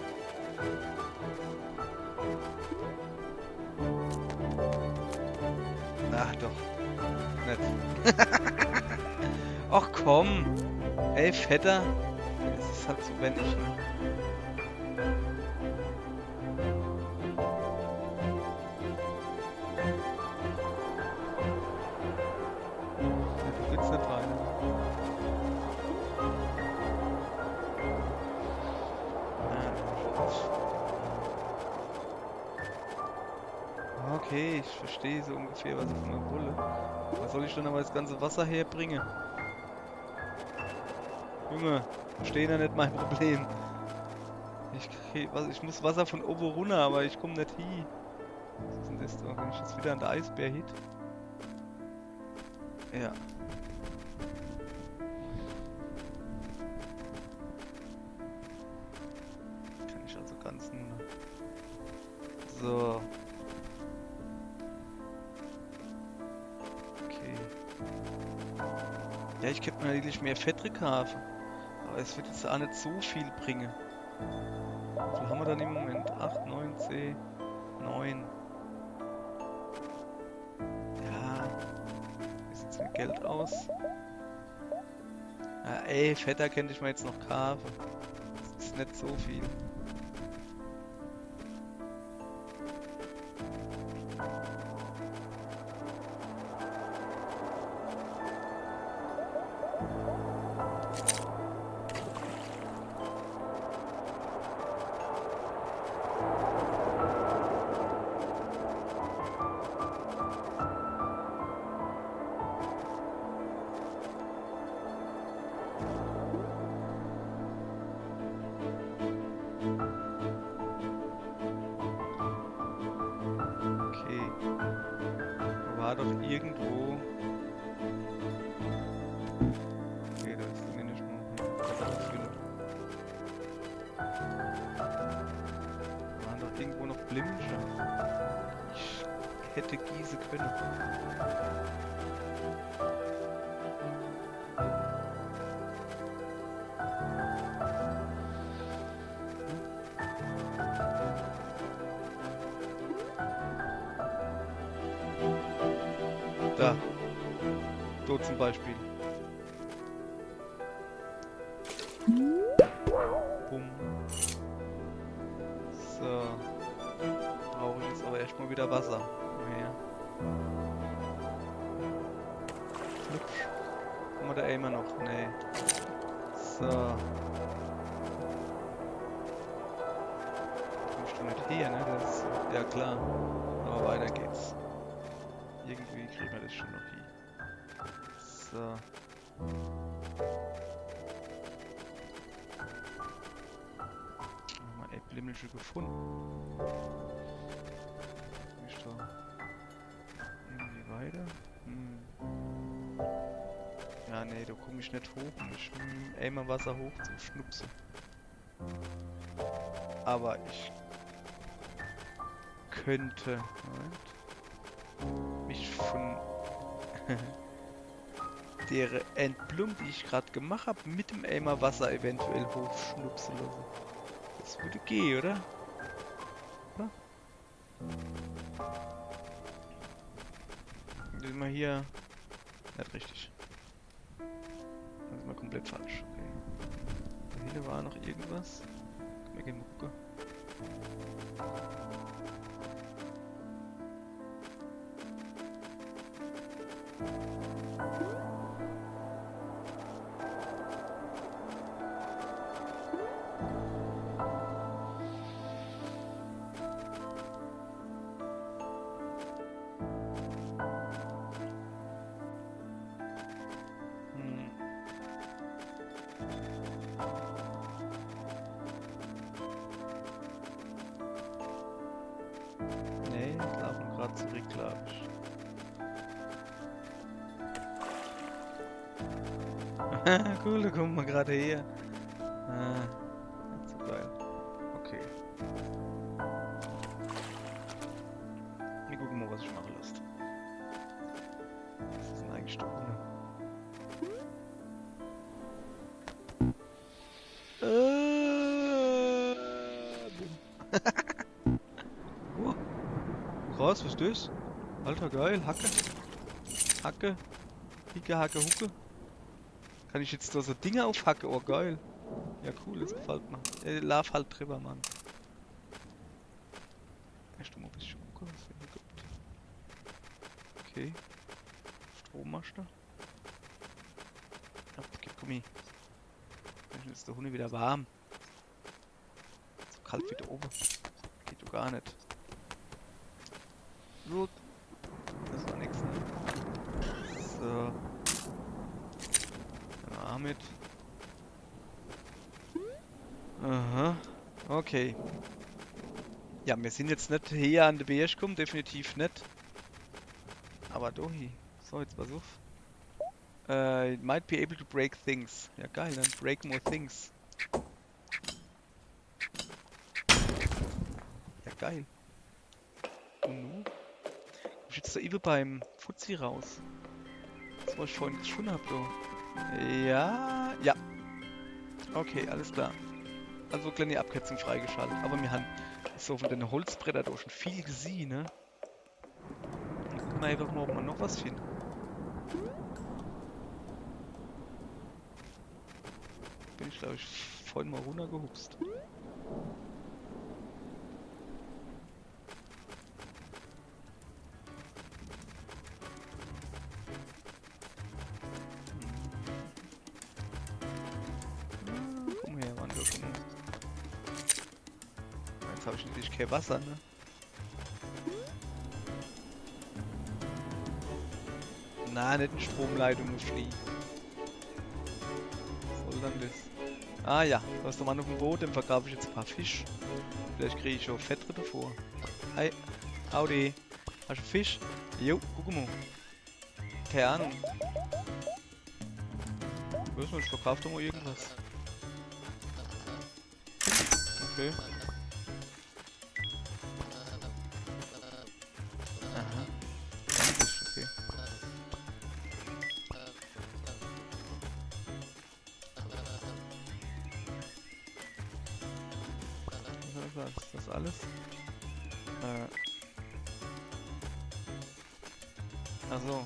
Ach doch. Nicht. Ach komm. Ey, Vetter. Es ist halt so, wenn ich, ne? Du willst nicht rein. Okay, ich verstehe so ungefähr, was ich von mir wolle. Was soll ich denn aber das ganze Wasser herbringen? Junge, verstehen ja nicht mein Problem. Ich muss Wasser von oben runter, aber ich komme nicht hin. Was ist denn das da? Wenn ich jetzt wieder an der Eisbär hit? Ja. Ganzen. So. Okay. Ja, ich könnte mir natürlich mehr Fett kaufen. Aber es wird jetzt auch nicht so viel bringen. Wie viel haben wir dann im Moment? 8, 9, 10, 9. Ja. Ist jetzt mit Geld aus. Ja, ey, Fetter könnte ich mir jetzt noch kaufen. Das ist nicht so viel. Okay. War doch irgendwo. Okay, da ist zumindest noch was finden. Waren doch irgendwo noch Blimsche. Ich hätte gießen können. Da. So zum Beispiel. Bumm. So. Brauche ich jetzt aber erstmal wieder Wasser. Naja. Flupsch. Haben wir da immer noch? Nee. So. Kommst du nicht her, ne? Das ist, ja klar. Aber weiter geht's. Irgendwie kriegen wir das schon noch hin. So. Haben wir Äpfelmischel gefunden. Ist da irgendwie weiter? Ja, nee, da komme ich nicht hoch. Ich will einmal Wasser hoch zum Schnupsen. Aber ich könnte mich von der Entblum, die ich gerade gemacht habe, mit dem Eimer Wasser eventuell hochschnupsen lassen. Das würde gehen, oder? Ja. Das ist mal hier nicht richtig. Das ist mal komplett falsch. Okay. Da hinten war noch irgendwas. Können wir gehen gucken. Nee, laufen gerade zurück, glaube ich. Cool, da kommen wir gerade her. Nicht so geil. Okay. Wir gucken mal, was ich machen lasse. Was ist denn eigentlich da unten? Wow. Krass, was ist das? Alter, geil. Hacke. Hacke. Hicke, Hacke, Hucke. Kann ich jetzt da so Dinge aufhacken? Oh, geil. Ja, cool, das gefällt mir. Lauf halt drüber, Mann. Erst mal ein bisschen gucken, was es hier gibt. Okay. Strommaster. Ja, gib Gummi. Dann ist der Hund wieder warm. So kalt wie da oben. Geht doch gar nicht. Gut. Das war nix, ne? So. Dann auch mit. Aha. Okay. Ja, wir sind jetzt nicht hier an der Berg gekommen, definitiv nicht. Aber doch hier. So, jetzt pass auf. It might be able to break things. Ja geil, dann break more things. geil. Und nu? Komm ich jetzt da eben beim Fuzzi raus? Das, was ich vorhin schon hab, du. Ja, ja. Okay, alles klar. Also kleine Abkürzung freigeschaltet. Aber wir haben so von den Holzbretter da schon viel gesehen, ne? Dann gucken wir einfach mal, ob wir noch was finden. Bin ich, glaube ich, vorhin mal runtergehupst. Komm her, Mann, da schon. Jetzt habe ich natürlich kein Wasser, ne? Na, nicht eine Stromleitung fliegen. Was soll dann das? Ah ja, da ist der Mann auf dem Boot, dem verkaufe ich jetzt ein paar Fisch. Vielleicht kriege ich schon Fettre davor. Hi, Audi. Hast du Fisch? Jo, guck mal. Keine Ahnung. Weiß nicht, ich verkaufe doch mal irgendwas. Okay. Aha. 20, okay. Was ist das alles? Achso.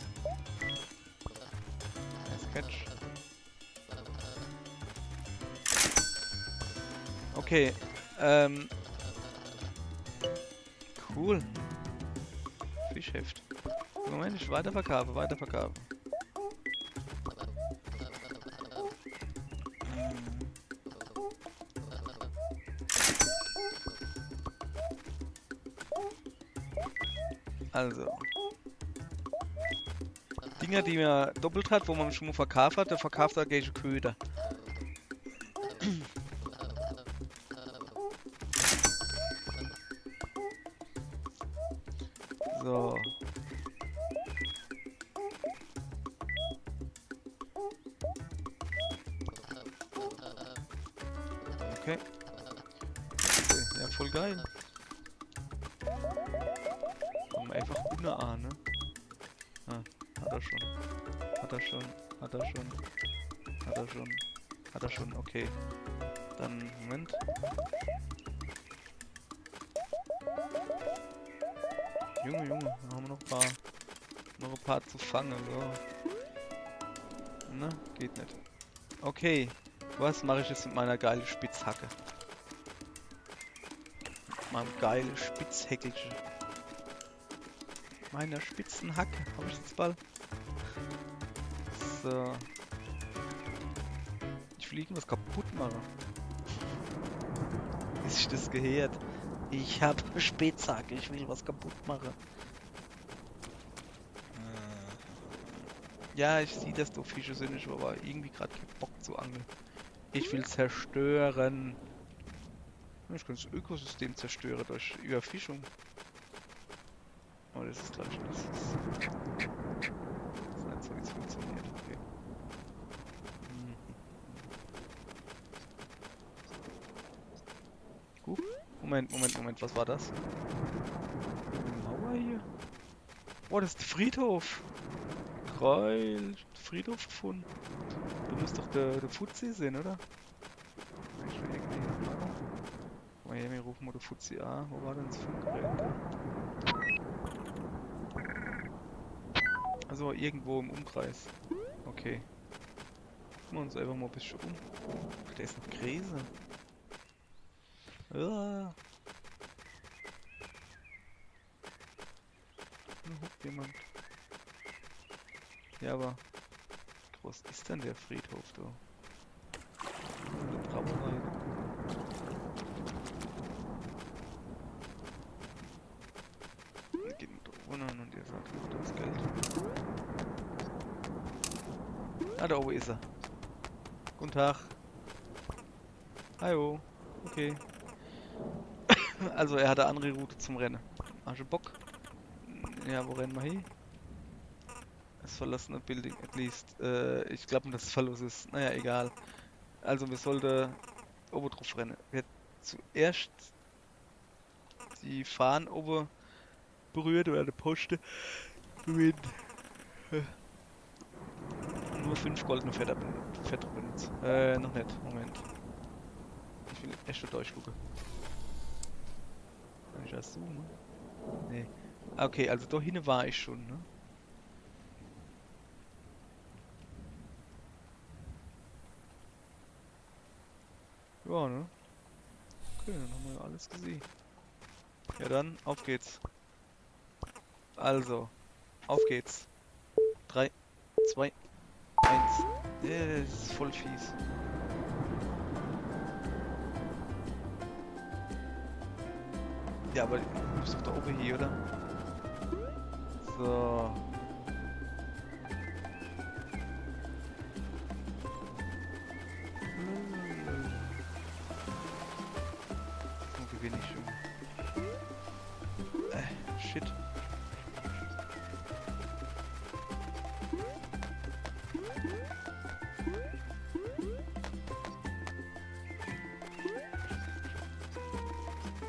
Sketch. Okay. Cool. Fischheft. Moment, ich weiterverkaufe, weiterverkaufe. Also. Dinger, die man doppelt hat, wo man schon mal verkauft hat, der verkauft da gegen Köder. So. Okay. Ja, voll geil. Kommen wir einfach ohne A, ne? Ah, hat er schon. Hat er schon. Hat er schon. Hat er schon. Hat er schon, okay. Dann, Moment. Junge, Junge, da haben wir noch ein paar zu fangen, so. Ne, geht nicht. Okay, was mache ich jetzt mit meiner geilen Spitzhacke? Mit meinem geilen Spitzhäckelchen. Meiner spitzen Hacke, habe ich jetzt bald. So. Ich will irgendwas kaputt machen. Ist sich das gehört? Ich habe Spitzhacke, ich will was kaputt machen. Ja, ich sehe, dass du Fische sind, ich habe aber irgendwie gerade keinen Bock zu angeln. Ich will zerstören. Ich kann das Ökosystem zerstören durch Überfischung. Aber das ist, glaube ich, nicht. Das ist nicht so, wie es funktioniert. Okay. Moment, was war das? Eine Mauer hier? Oh, das ist der Friedhof! Geil, Friedhof gefunden. Du musst doch der Fuzzi sehen, oder? Ich will irgendwie machen. Oh, hier, wir rufen mal der Fuzzi an. Wo war denn das Funkgerät? Also irgendwo im Umkreis. Okay. Gucken wir uns einfach mal ein bisschen um. Ach, der ist noch Gräse. Ah. Da hockt jemand. Ja, aber wie groß ist denn der Friedhof da? Eine Brauerei. Dann geht man da runter und ihr sagt, oh, das Geld. Ah, da oben ist er. Guten Tag. Hallo. Okay. Also er hat eine andere Route zum Rennen. Hast du Bock? Ja, wo rennen wir hin? Das verlassene Building, at least. Ich glaube, dass es verlost ist. Naja, egal. Also wir sollten oben drauf rennen. Wer zuerst die Fahnen oben berührt oder der Poste. Mit nur 5 goldene Fette benutzt. Noch nicht. Moment. Ich will echt schon durchgucken. Kann ich das zoomen? Nee. Okay, also da hinten war ich schon, ne? Ja, ne? Okay, dann haben wir alles gesehen. Ja dann, auf geht's. Also, auf geht's. 3, 2, 1. Das ist voll fies. Ja, aber du bist doch da oben hier, oder? So. Wo gewinne ich schon? Shit.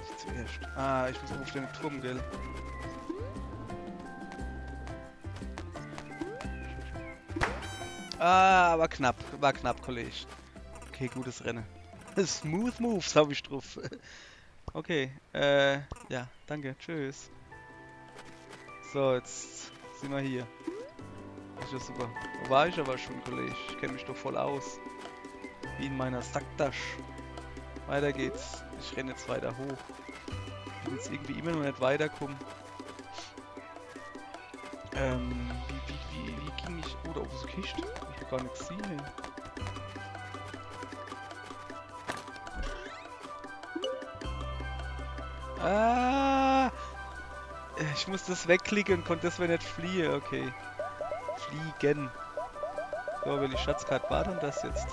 Ich zuerst. Ah, ich muss auf den Turm, gell? Ah, war knapp, Kollege. Okay, gutes Rennen. Smooth Moves habe ich drauf. Okay, ja, danke, tschüss. So, jetzt sind wir hier. Das ist ja super. Wo war ich aber schon, Kollege? Ich kenne mich doch voll aus. Wie in meiner Sacktasche. Weiter geht's. Ich renne jetzt weiter hoch. Ich bin jetzt irgendwie immer noch nicht weiterkommen. Wie ging ich... Oh, da oben ist eine Kiste. Ich hab gar nichts gesehen. Ah! Ich muss das wegklicken und konnte deswegen nicht fliehen. Okay. Fliegen. So, welche Schatzkarte war denn das jetzt?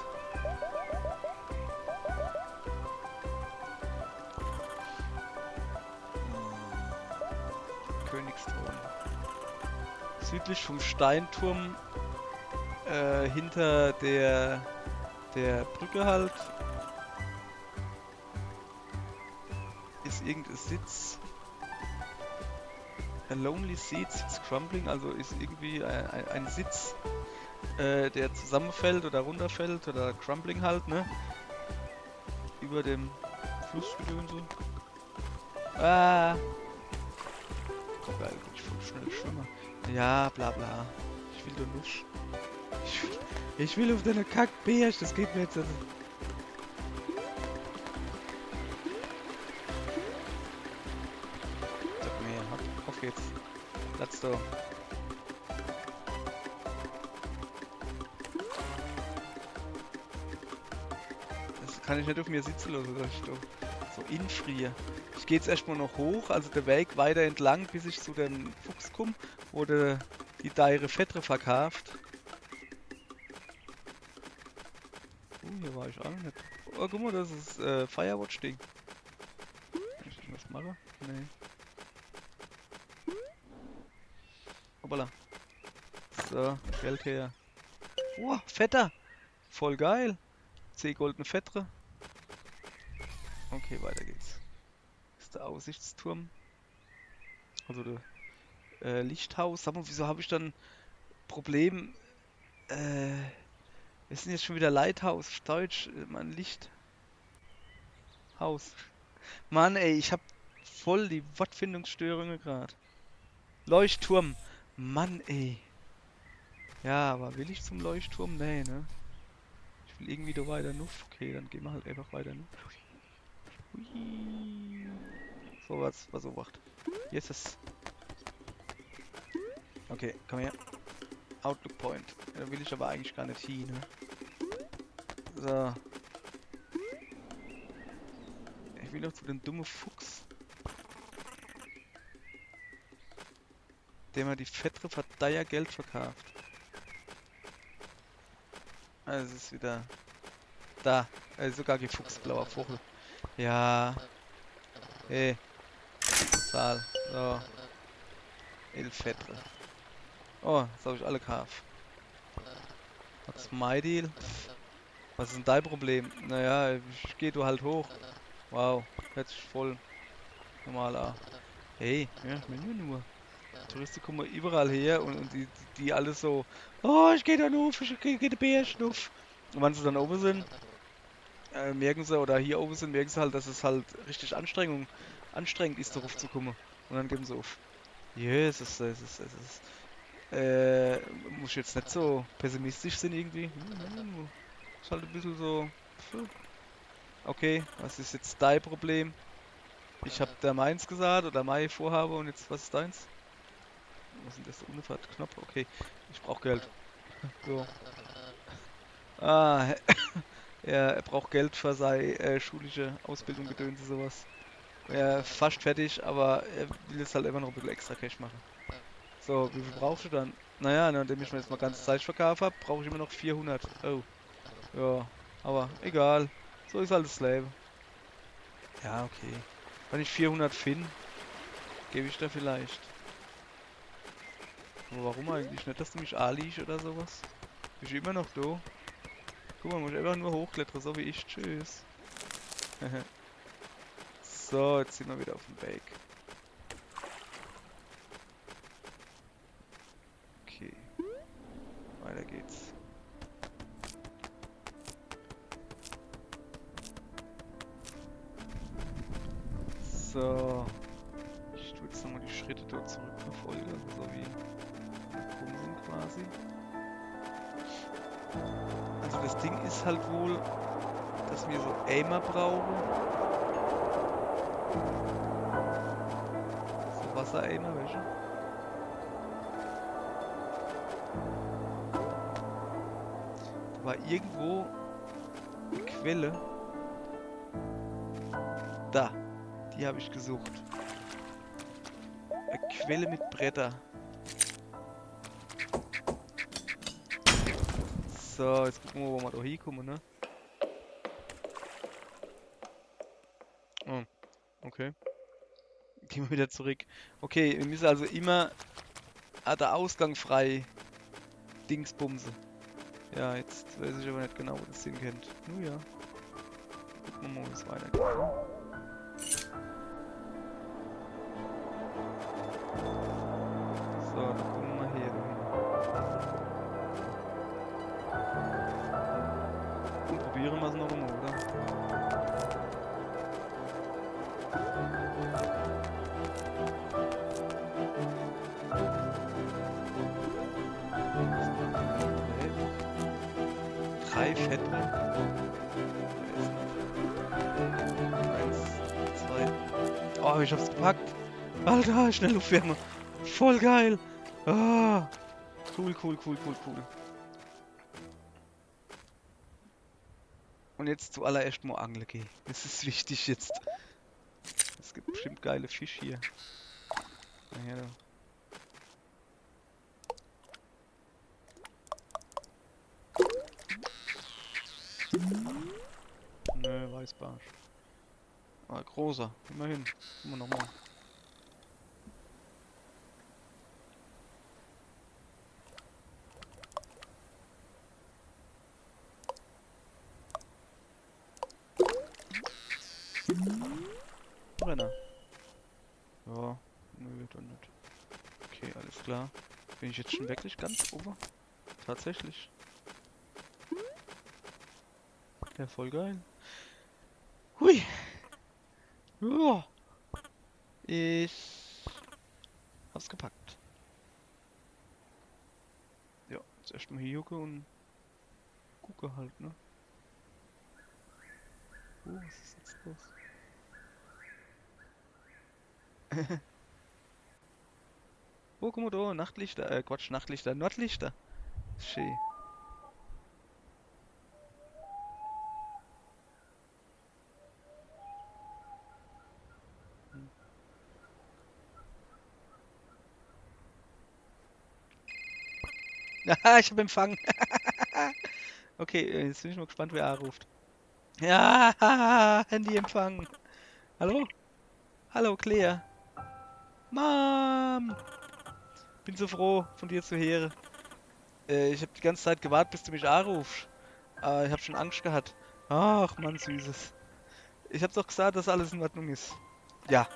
Königsthron. Südlich vom Steinturm, hinter der Brücke halt, ist irgendein Sitz. A lonely seat sits crumbling, also ist irgendwie ein Sitz, der zusammenfällt oder runterfällt oder crumbling halt, ne? Über dem Flussgedönse. Ah! Oh geil, bin ich voll schnell Schwimmer. Ja, bla bla. Ich will doch nicht. Ich will auf deine Kackbärsch, das geht mir jetzt. Also. Sag mir, auf geht's. Let's go. Das kann ich nicht auf mir sitzen lassen, dass ich da so infriere. Ich gehe jetzt erstmal noch hoch, also der Weg weiter entlang, bis ich zu dem Fuchs komme, wo die Deire Fettre verkauft. Hier war ich auch noch nicht. Oh, guck mal, das ist Firewatch-Ding. Kann ich irgendwas machen? Nee. Hoppala. So, Geld her. Oh, Fetter! Voll geil! 10 goldene Fettre. Okay, weiter geht's. Das ist der Aussichtsturm. Also der Lichthaus. Sag mal, wieso habe ich dann Problem? Wir sind jetzt schon wieder Lighthouse auf Deutsch. Mein Lichthaus. Mann, ey, ich hab voll die Wortfindungsstörungen gerade. Leuchtturm. Mann, ey. Ja, aber will ich zum Leuchtturm? Nee, ne? Ich will irgendwie da weiter nuff. Okay, dann gehen wir halt einfach weiter nuff. Hui. So, was so macht. Jetzt ist. Okay, komm her. Outlook Point. Ja, da will ich aber eigentlich gar nicht hin, ne? So. Ich will noch zu dem dummen Fuchs. Der mir die fettere Verdeier Geld verkauft. Also es ist wieder da. Sogar die Fuchsblauer Vogel. Ja. Hey. Zahl. So. 11 fettere. Oh, jetzt habe ich alle gekauft. Was ist mein Deal? Was ist denn dein Problem? Naja, ich geh du halt hoch. Wow, jetzt voll. normal auch. Hey, ja, ich meine nur. Touristen kommen überall her und die alle so, oh, ich gehe da auf, ich gehe den Bär schnuff. Und wenn sie dann oben sind, merken sie, oder hier oben sind, merken sie halt, dass es halt richtig anstrengend ist, darauf zu kommen. Und dann geben sie auf. Jesus, muss ich jetzt nicht so pessimistisch sein irgendwie. Ist halt ein bisschen so, pf, okay, was ist jetzt dein Problem? Ich hab da meins gesagt oder mein Vorhabe und jetzt, was ist deins? Was ist denn das? Unfahrt, Knopf, okay. Ich brauch Geld. So. Ah, er braucht Geld für seine schulische Ausbildung, Gedönse, sowas. Er ist fast fertig, aber er will jetzt halt immer noch ein bisschen extra Cash machen. So, wie viel brauchst du dann? Naja, nachdem ich mir jetzt mal ganze Zeit verkauft habe, brauche ich immer noch 400. Oh, ja, aber egal. So ist halt das Leben. Ja, okay. Wenn ich 400 finde, gebe ich da vielleicht. Aber warum eigentlich? Nicht, dass du mich anliegst oder sowas? Bist du immer noch da? Guck mal, muss ich einfach nur hochklettern, so wie ich. Tschüss. So, jetzt sind wir wieder auf dem Weg. Okay, weiter geht's. So, ich tue jetzt nochmal die Schritte dort zurückverfolgen, also so wie gekommen sind quasi. Also das Ding ist halt wohl, dass wir so Aimer brauchen. So Wasser-Aimer, welche? Da war irgendwo eine Quelle. Da, die habe ich gesucht. Eine Quelle mit Bretter. So, jetzt gucken wir, wo wir da hinkommen, ne? Oh, okay. Gehen wir wieder zurück. Okay, wir müssen also immer der Ausgang frei Dingsbumse. Ja, jetzt weiß ich aber nicht genau, wo das hinkennt. Nun ja. Gucken wir mal, wie es weitergeht. Ne? So, dann kommen wir hier hin. Und probieren wir es noch einmal, oder? Drei Fette. Eins, zwei. Oh, ich hab's gepackt. Alter, Schnelluftwärme. Voll geil. Ah, cool. Und jetzt zuallererst mal angeln gehen. Das ist wichtig jetzt. Es gibt bestimmt geile Fisch hier. Ja, da. Nö, Weißbarsch. Ah, großer. Immerhin. Gucken wir nochmal. Brenner. Ja, nö, dann nicht. Okay, alles klar. Bin ich jetzt schon wirklich ganz oben? Tatsächlich. Ja, voll geil. Hui. Ja. Ich hab's gepackt. Ja, jetzt erstmal hier jucke und gucke halt, ne? Was ist jetzt los? Oh, guck mal da, Nachtlichter, Quatsch, Nachtlichter, Nordlichter. Schön. Hm. Haha, ich hab Empfang. Okay, jetzt bin ich mal gespannt, wer anruft. Ja, Handyempfang. Hallo? Hallo, Claire. Mom! Bin so froh, von dir zu hören. Ich habe die ganze Zeit gewartet, bis du mich anrufst. Aber ich habe schon Angst gehabt. Ach, Mann, Süßes. Ich habe doch gesagt, dass alles in Ordnung ist. Ja.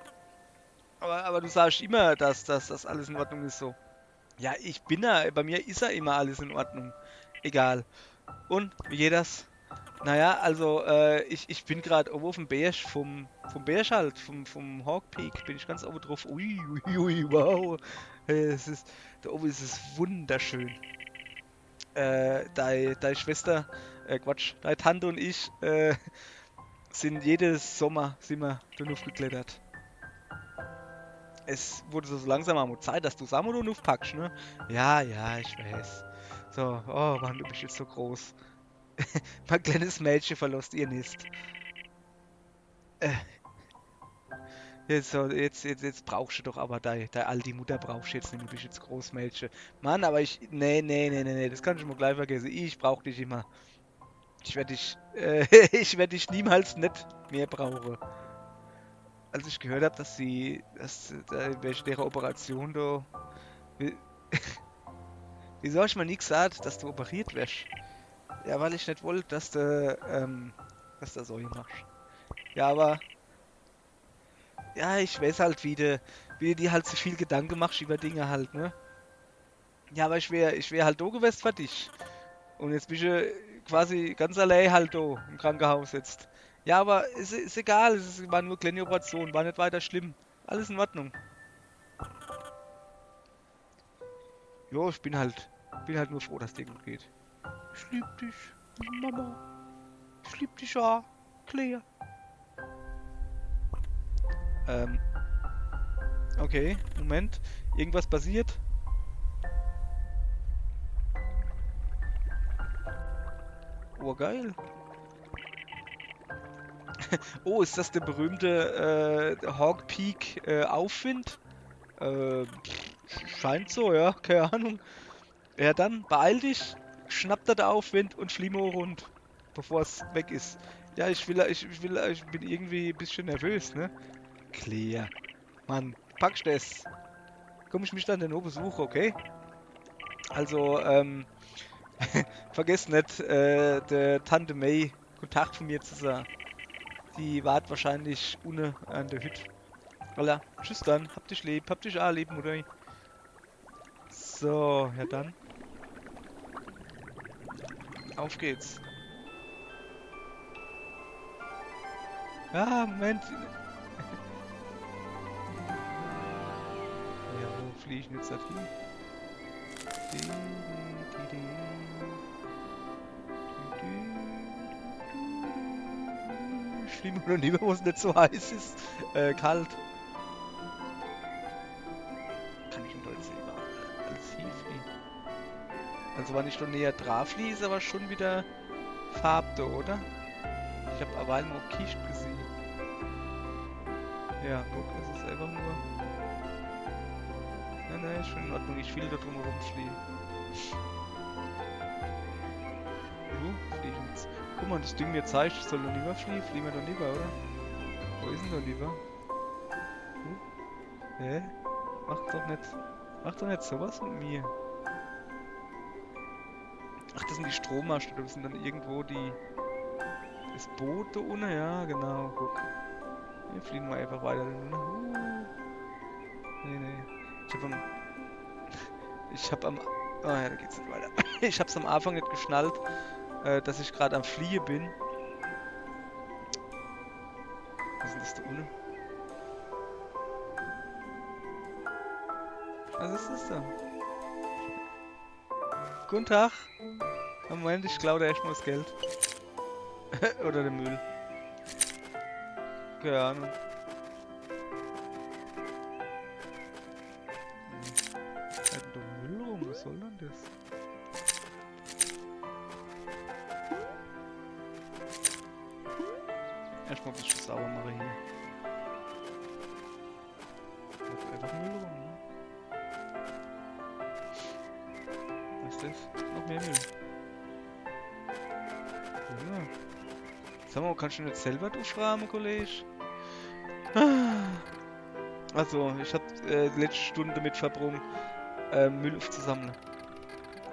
Aber du sagst immer, dass das alles in Ordnung ist so. Ja, ich bin da, bei mir ist ja immer alles in Ordnung. Egal. Und, wie geht das? Naja, also, ich bin gerade oben auf dem Berg, vom Berg halt, vom Hawk Peak, bin ich ganz oben drauf. Ui, ui, ui, wow. Es ist, da oben ist es wunderschön. Deine Schwester, Quatsch, deine Tante und ich, sind jedes Sommer, sind wir da geklettert. Es wurde so langsam mal Zeit, dass du Samuel aufpackst, ne? Ja, ja, ich weiß. So, oh Mann, du bist jetzt so groß. Mein kleines Mädchen verlässt ihr Nest. Äh, jetzt brauchst du doch aber deine alte Mutter brauchst du jetzt nicht, du bist jetzt Großmädchen. Mann, aber nee, das kannst du mal gleich vergessen. Ich brauch dich immer. Ich werde dich niemals nicht mehr brauchen. Als ich gehört habe, dass welche der Operation da, wie- wieso hast du mir nie gesagt, dass du operiert wirst? Ja, weil ich nicht wollte, dass du so machst. Ja, aber, ja, ich weiß halt, wie du dir halt so viel Gedanken machst über Dinge halt, ne? Ja, aber ich wär halt da gewesen für dich. Und jetzt bist du quasi ganz allein halt da im Krankenhaus jetzt. Ja, aber ist egal, war nur eine kleine Operation, war nicht weiter schlimm. Alles in Ordnung. Jo, ich bin halt nur froh, dass dir gut geht. Ich lieb dich, Mama. Ich lieb dich ja, Claire. Ähm, okay, Moment. Irgendwas passiert? Oh, geil. Oh, ist das der berühmte Hawk Peak Aufwind? Scheint so, ja, keine Ahnung. Ja, dann beeil dich, schnapp da der Aufwind und flieh mal rund, bevor es weg ist. Ja, ich bin irgendwie ein bisschen nervös, ne? Claire. Mann, packst das. Komm ich mich dann den besuchen, okay? Also, vergiss nicht, der Tante May Kontakt von mir zu sagen. Die wart wahrscheinlich unten an der Hütte. Voilà. Tschüss dann. Hab dich lieb. Hab dich auch lieb, Mutter. So, ja dann. Auf geht's. Ah, Moment. Ja, wo fliege ich denn jetzt dorthin? Di, di, di, Ich fliege noch lieber, wo es nicht so heiß ist. Kalt. Kann ich in Deutsch überall alles hinfliegen. Also, wenn ich schon näher drauf fliege, ist aber schon wieder Farbe, oder? Ich habe aber einmal Kist gesehen. Ja, guck, es ist einfach nur. Nein, ist schon in Ordnung. Ich will da drum herum fliegen. Du fliegen jetzt. Guck mal, das Ding mir zeigt, ich soll doch lieber fliegen. Fliegen wir doch lieber, oder? Wo ist denn doch lieber? Hä? Mach doch nicht sowas mit mir. Ach, das sind die Strommasten. Das sind dann irgendwo das Boot da unten. Ja, genau. Guck. Wir fliegen mal einfach weiter. Nee. Ich hab am. Ich hab am. Oh ja, da geht's nicht weiter. Ich hab's am Anfang nicht geschnallt, dass ich gerade am Fliehen bin. Was ist denn das da unten? Was ist das da? Guten Tag. Moment, ich klaue da erstmal das Geld. Oder den Müll. Keine Ahnung. Da hat doch Müll rum, was soll denn das? Erstmal ein bisschen sauber machen hier. Da hat einfach Müll rum, ne? Was ist das? Noch mehr Müll. Ja. Sag mal, kannst du nicht selber aufräumen, Kollege? Also, ich hab die letzte Stunde damit verbrungen, Müll aufzusammeln.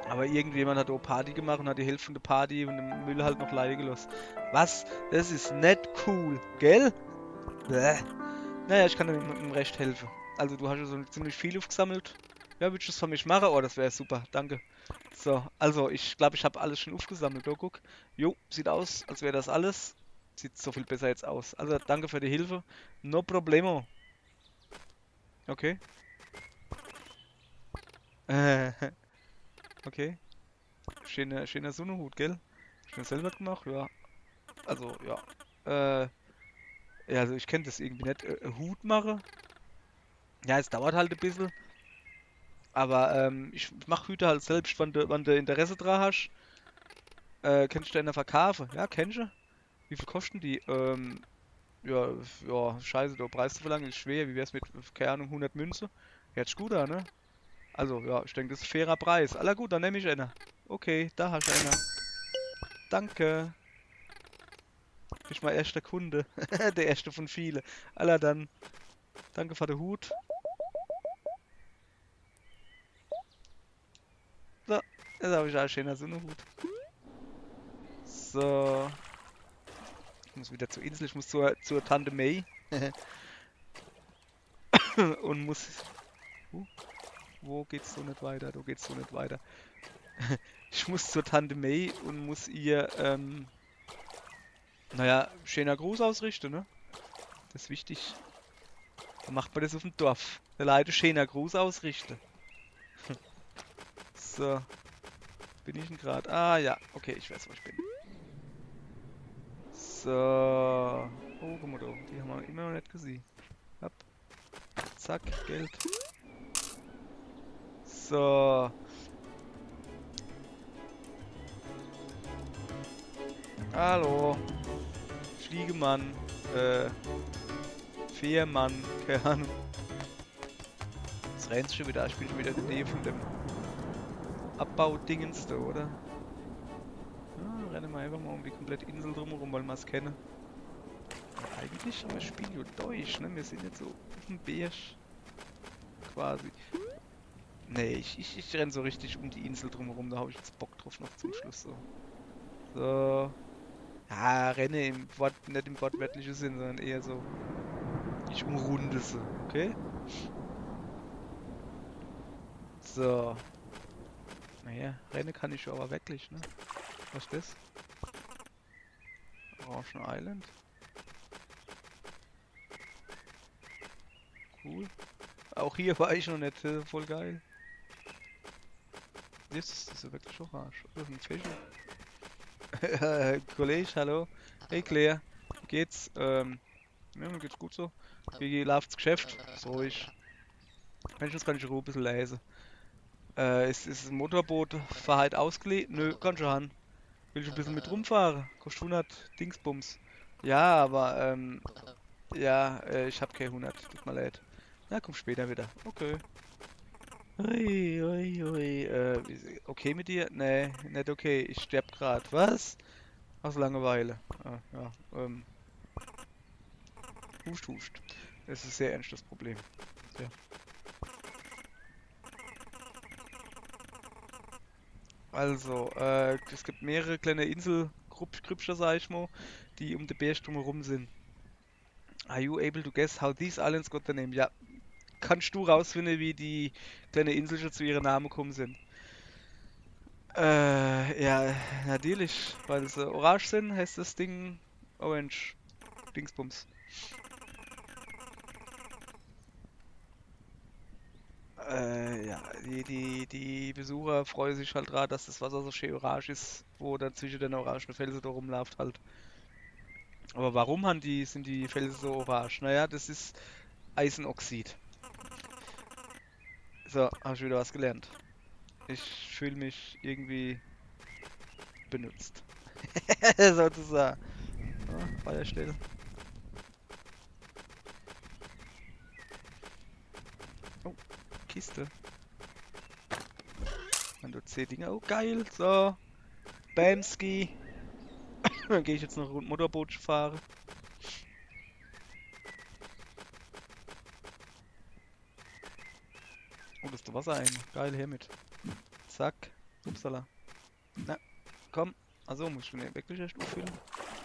Aber irgendjemand hat auch Party gemacht und hat die Hälfte von der Party und den Müll halt noch liegen gelassen. Was? Das ist nicht cool, gell? Bäh. Naja, ich kann dir mit dem Recht helfen. Also du hast ja so ziemlich viel aufgesammelt. Ja, willst du das für mich machen? Oh, das wäre super, danke. So, also ich glaube, ich habe alles schon aufgesammelt. Oh, guck. Jo, sieht aus, als wäre das alles. Sieht so viel besser jetzt aus. Also danke für die Hilfe. No problemo. Okay. Okay. Schöner Sonnenhut, gell? Hast du den selber gemacht? Ja. Also, ja. Ja, also ich kenne das irgendwie nicht. Hut machen. Ja, es dauert halt ein bisschen. Aber ich mache Hüte halt selbst, wenn du Interesse dran hast. Kennst du einen verkaufen? Ja, kennst du? Wie viel kosten die? Ja, ja, scheiße, der Preis zu verlangen ist schwer. Wie wär's mit, keine Ahnung, 100 Münze? Hört sich gut an, ne? Also, ja, ich denke, das ist ein fairer Preis. Aller gut, dann nehme ich einer. Okay, da hast du einer. Danke. Bist mein erster Kunde. Der erste von vielen. Aller dann. Danke für den Hut. So, jetzt habe ich einen schönen Sonnenhut. So. Ich muss wieder zur Insel, ich muss zur Tante May. Und muss. Uh, wo geht's so nicht weiter? Da geht's so nicht weiter. Ich muss zur Tante May und muss ihr, naja, schöner Gruß ausrichten, ne? Das ist wichtig. Dann macht man das auf dem Dorf. Der Leute schöner Gruß ausrichten. So, bin ich denn gerade? Ah ja, okay, ich weiß, wo ich bin. So. Oh, guck mal da, die haben wir immer noch nicht gesehen. Hopp. Zack, Geld. So. Hallo. Fliegemann. Fährmann. Keine Ahnung. Das rennt schon wieder. Ich bin schon wieder in der Nähe von dem Abbau-Dingens da, oder? Ja, rennen wir einfach mal um die komplette Insel drumherum, weil wir es kennen. Ja, eigentlich haben wir das Spiel ja durch, ne? Wir sind jetzt so auf dem Berg. Quasi. Nee, ich renn so richtig um die Insel drumherum. Da habe ich jetzt Bock drauf noch zum Schluss so. So. Ja, renne im Wort, nicht im wortwörtlichen Sinn, sondern eher so. Ich umrunde sie, okay? So. Naja, Renne kann ich schon, aber wirklich, ne? Was ist das? Orange Island. Cool. Auch hier war ich noch nicht, voll geil. Das ist ja wirklich orange. Das ist ein Fisch. Kollege, hallo. Hey Claire, wie geht's? Ja, mir geht's gut so. Wie läuft's Geschäft? So ruhig. Mensch, kann ich in Ruhe ein bisschen lesen. Ist das Motorboot verhalt ausgelegt? Nö, kann schon haben. Will ich ein bisschen mit rumfahren? Kostet 100 Dingsbums. Ja, aber, ja, ich hab keine 100. Tut mir leid. Na, komm später wieder. Okay. Ui, ui, ui. Okay mit dir? Nee, nicht okay. Ich sterb grad. Was? Aus Langeweile. Ah, ja, huscht, huscht. Das ist ein sehr ernstes Problem. Ja. Also, es gibt mehrere kleine Inselgrüppchen, sag ich mal, die um den Berg drumherum sind. Are you able to guess how these islands got their name? Ja, kannst du rausfinden, wie die kleine Inselchen zu ihrem Namen gekommen sind? Ja, natürlich, weil sie orange sind, heißt das Ding Orange Dingsbums. Ja, die Besucher freuen sich halt gerade, dass das Wasser so schön orange ist, wo dann zwischen den orangen Felsen da rumläuft halt. Aber warum sind die Felsen so orange? Naja, das ist Eisenoxid. So, habe ich wieder was gelernt. Ich fühle mich irgendwie benutzt. Sozusagen. Ja, Feuerstelle. Oh, Kiste. Man tut 10 Dinger. Oh, geil. So, Bamski. Dann gehe ich jetzt noch Motorboot fahren. Oh, das ist der Wasser ein. Geil, hiermit. Zack. Upsala. Na, komm. Also muss ich den wirklich erst auffüllen?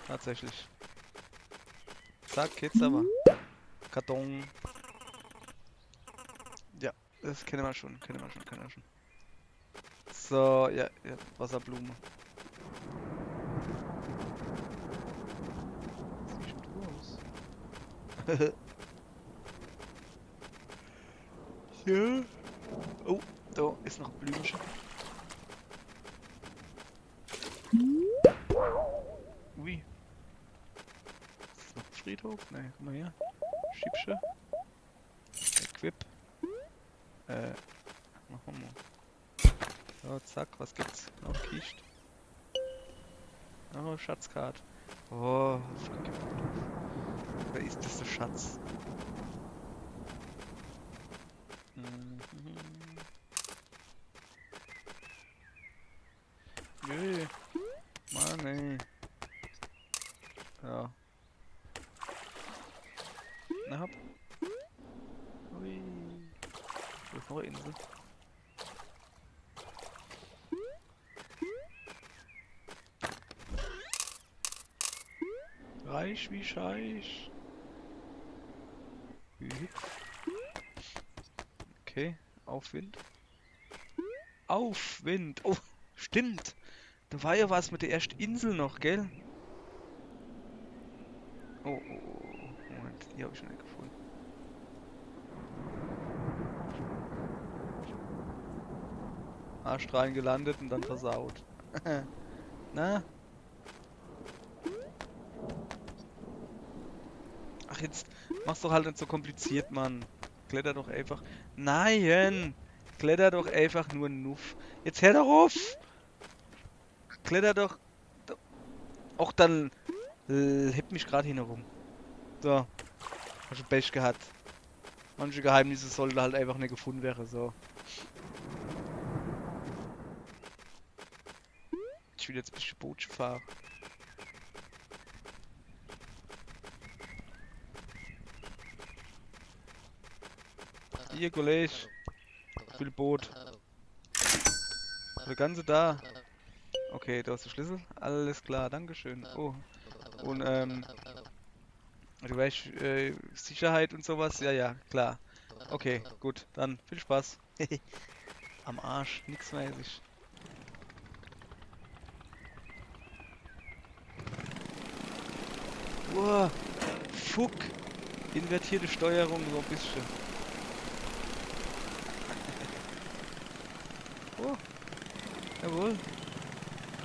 Tatsächlich. Zack, jetzt aber. Karton. Das kennen wir schon, kennen wir schon, kennen wir schon. So, ja, ja, Wasserblume. Was siehst denn du aus? Ja. Oh, da ist noch ein Blümchen. Ui. Ist das noch ein Friedhof? Ne, guck mal hier. Schiebsche. Equip. Machen wir. So, zack, was gibt's? Noch Kiste. Oh, Schatzkarte. Oh, wer ist das der Schatz? Mhm. Nö. Mann, ey. Ja. Na hopp. Ui. Wo ist noch eine Insel? Reich wie Scheich. Hüpf. Okay, Aufwind. Aufwind! Oh, stimmt! Da war ja was mit der ersten Insel noch, gell? Oh, oh, oh. Moment, die habe ich schon nicht gefunden. Arsch rein gelandet und dann versaut. Na? Ach, jetzt mach's doch halt nicht so kompliziert, Mann. Kletter doch einfach. Nein! Kletter doch einfach nur Nuff. Jetzt hör doch auf! Kletter doch. Auch dann hebt mich gerade hin herum. So. Hast du Pech gehabt. Manche Geheimnisse sollten halt einfach nicht gefunden werden, so. Ich will jetzt ein bisschen Boot fahren. Hier, Kollege. Ich will Boot. Der ganze da. Okay, du hast den Schlüssel. Alles klar, dankeschön. Oh. Und, du weißt, Sicherheit und sowas? Ja, ja, klar. Okay, gut. Dann viel Spaß. Am Arsch. Nix mäßig. Wow. Fuck. Invertierte Steuerung so ein bisschen. Oh. Jawohl.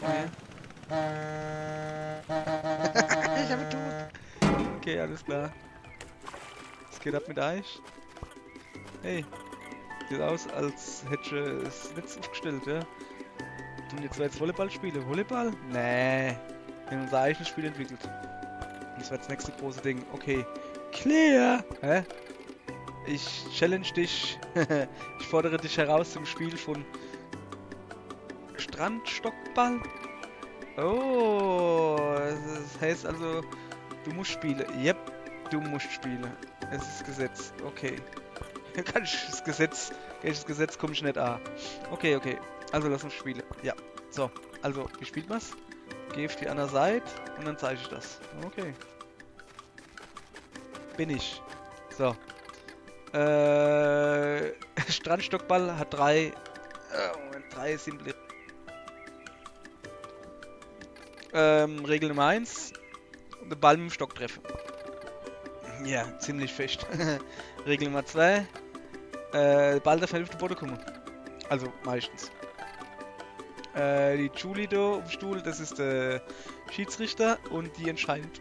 Okay. Ich habe tot. Okay, alles klar. Was geht ab mit euch? Hey. Sieht aus, als hätte ich das Netz aufgestellt, ja? Und jetzt jetzt Volleyball spielen. Volleyball? Nee. Wir haben unser eigenes Spiel entwickelt. Das war das nächste große Ding. Okay. Clear! Hä? Ich challenge dich. Ich fordere dich heraus zum Spiel von Strandstockball. Oh, das heißt also, du musst spielen. Yep, du musst spielen. Es ist Gesetz. Okay. Kann ich das Gesetz, komme ich nicht an. Okay, okay. Also lass uns spielen. Ja. So, also, wie spielt man's? Geh auf die andere Seite und dann zeige ich das. Okay. Bin ich. So. Strandstockball hat drei simple. Regel Nummer 1. Den Ball mit dem Stock treffen. Ja, ziemlich fest. Regel Nummer 2. Der Ball darf nicht auf den Boden kommen. Also meistens. Die Julie da auf dem Stuhl, das ist der Schiedsrichter und die entscheidet.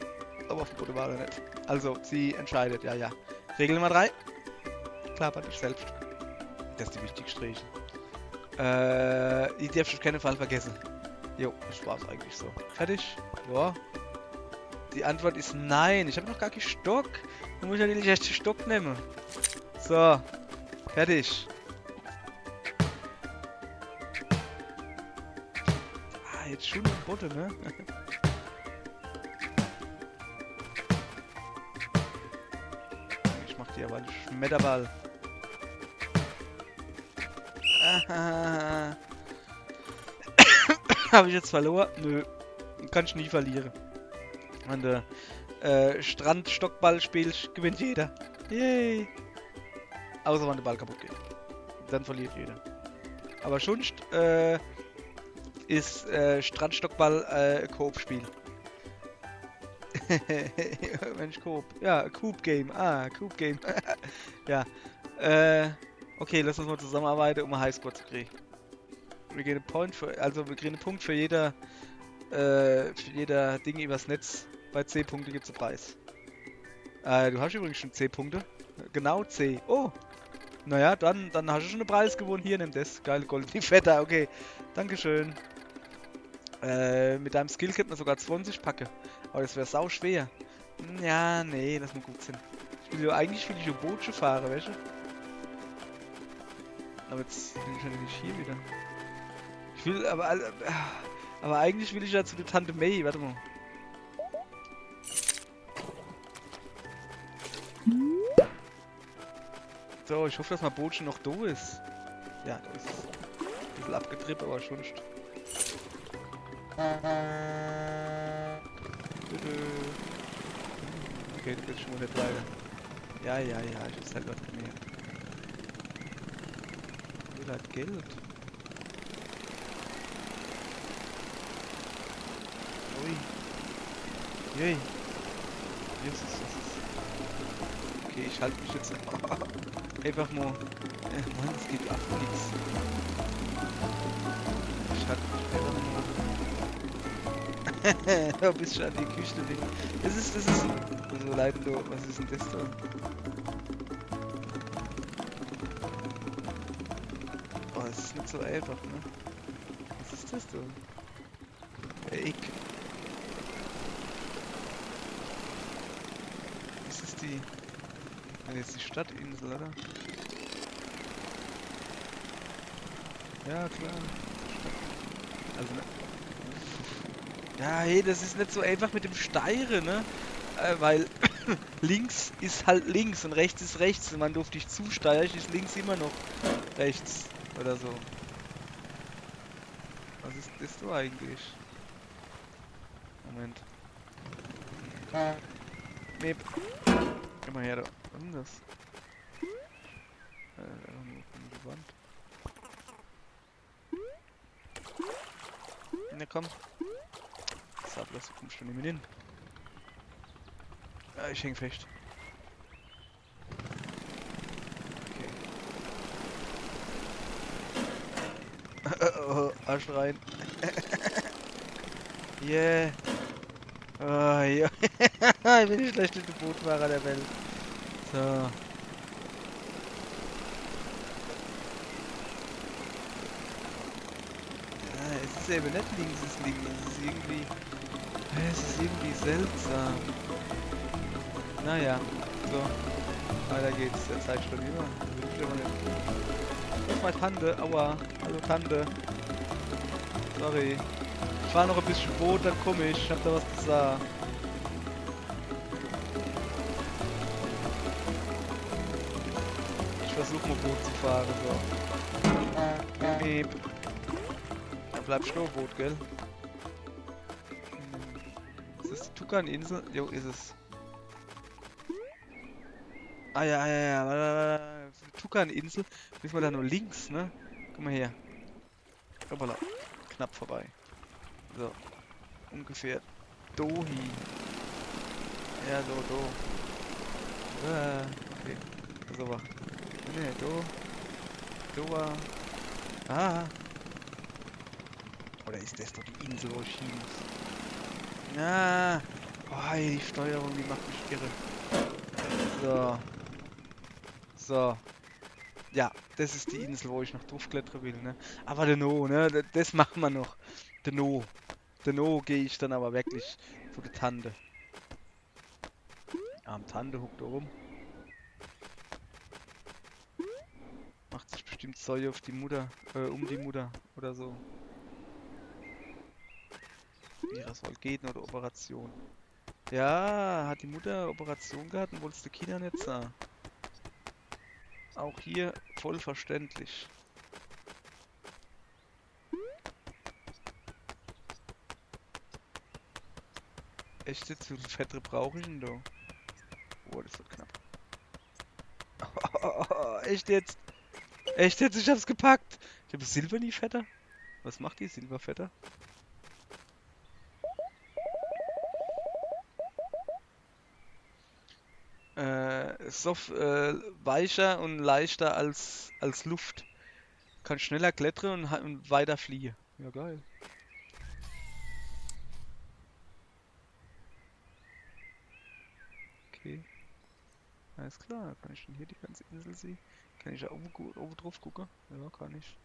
Aber auf dem Boden war er nicht. Also, sie entscheidet, ja, ja. Regel Nummer 3. Klappert dich selbst. Das ist die wichtigste Regel. Die darfst du auf keinen Fall vergessen. Jo, das war's eigentlich so. Fertig? Ja. Die Antwort ist nein. Ich habe noch gar keinen Stock. Du musst ja nicht erst den Stock nehmen. So. Fertig. Ah, jetzt schon im Botte, ne? Ich mach dir aber einen Schmetterball. Habe ich jetzt verloren? Nö. Kann ich nie verlieren. Wenn du Strandstockball spielst, gewinnt jeder. Yay. Außer wenn der Ball kaputt geht. Dann verliert jeder. Aber sonst ist Strandstockball Coop-Spiel. Mensch, Coop. Ja, Coop-Game. Ah, Coop-Game. Ja. Okay, lass uns mal zusammenarbeiten, um einen Highscore zu kriegen. Wir kriegen wir kriegen einen Punkt für jeder Ding übers Netz. Bei C Punkte gibt es einen Preis. Du hast übrigens schon C Punkte. Genau C. Oh! Naja, dann hast du schon einen Preis gewonnen. Hier, nimm das. Geil, goldene Fetter. Okay. Dankeschön. Mit deinem Skill könnte man sogar 20 packen. Aber das wäre sau schwer. Ja, nee, lass mal gut sein. Eigentlich will ich ja Bootsche fahren, weißt du? Aber jetzt bin ich natürlich hier wieder. Ich will, aber eigentlich will ich ja zu der Tante May. Warte mal. So, ich hoffe, dass mein Bootchen noch da ist. Ja, da ist es. Ein bisschen abgetrippt, aber schon. Okay, du bist schon mal nicht weiter. Ja, ich ist halt was mehr. Ich will halt Geld. Ui. Yay. Jesus, was ist... Okay, ich halte mich jetzt einfach mal... Mann, es geht ab nichts. Ich halte mich einfach mal... Da bist schon an die Küche ding. Das ist... Also leiden du, was ist denn das da? Oh, das ist nicht so einfach, ne? Was ist das da? Eck. Das ist die... Das ist die Stadtinsel, oder? Ja, klar. Also, ne? Ja, hey, das ist nicht so einfach mit dem Steire, ne? Weil links ist halt links und rechts ist rechts. Und man durfte dich zusteuern, ist links immer noch rechts. Oder so. Was ist das so eigentlich? Moment. Mep. Komm mal her, da. Was ist denn das? Einfach nur um die Wand. Na komm. Sablas, du kommst schon nicht mehr hin. Ja, ich häng fest. Okay. Oh, Arsch rein. Yeah. Oh, ja. Ich bin die schlechteste Bootfahrer der Welt. So. Ja, es ist eben nicht links, es ist links. Es ist irgendwie seltsam. Naja, so. Weiter geht's. Der Zeit schon über. Das will ich aber nicht. Das ist meine Tante. Aua. Hallo Tante. Sorry. Ich fahr noch ein bisschen Boot, dann komm ich. Ich hab da was gesagt. Ich versuche mal Boot zu fahren. So. Miep. Dann bleib stehen, Boot, gell? Ist das die Tukan-Insel? Jo, ist es. Ah ja. Tukan-Insel. Müssen wir da nur links, ne? Guck mal her. Hoppala. Knapp vorbei. So. Ungefähr. Dohi. Ja, do. Okay. So war. Ne, Doa. Ah. Oder ist das doch die Insel, wo ich hin muss? Ah. Oh, die Steuerung, die macht mich irre. So. Ja, das ist die Insel, wo ich noch draufklettern will, ne? Aber der No, ne? Das machen wir noch. Der No. Der No gehe ich dann aber wirklich zu der Tante. Am Tante huckt da rum. Macht sich bestimmt Zeug auf die Mutter, um die Mutter oder so. Wie das wohl geht, oder Operation. Ja, hat die Mutter Operation gehabt und wolltest du Kinder nicht sagen. Auch hier voll verständlich. Echt jetzt, wie viel Fette brauche ich denn da? Oh, das wird knapp. Echt jetzt? Echt jetzt? Ich hab's gepackt. Ich habe Silbernie-Fetter. Was macht die Silberfetter? Weicher und leichter als Luft. Kann schneller klettern und weiter fliehen. Ja, geil. Okay, alles klar. Kann ich denn hier die ganze Insel sehen? Kann ich da oben drauf gucken? Ja, kann ich.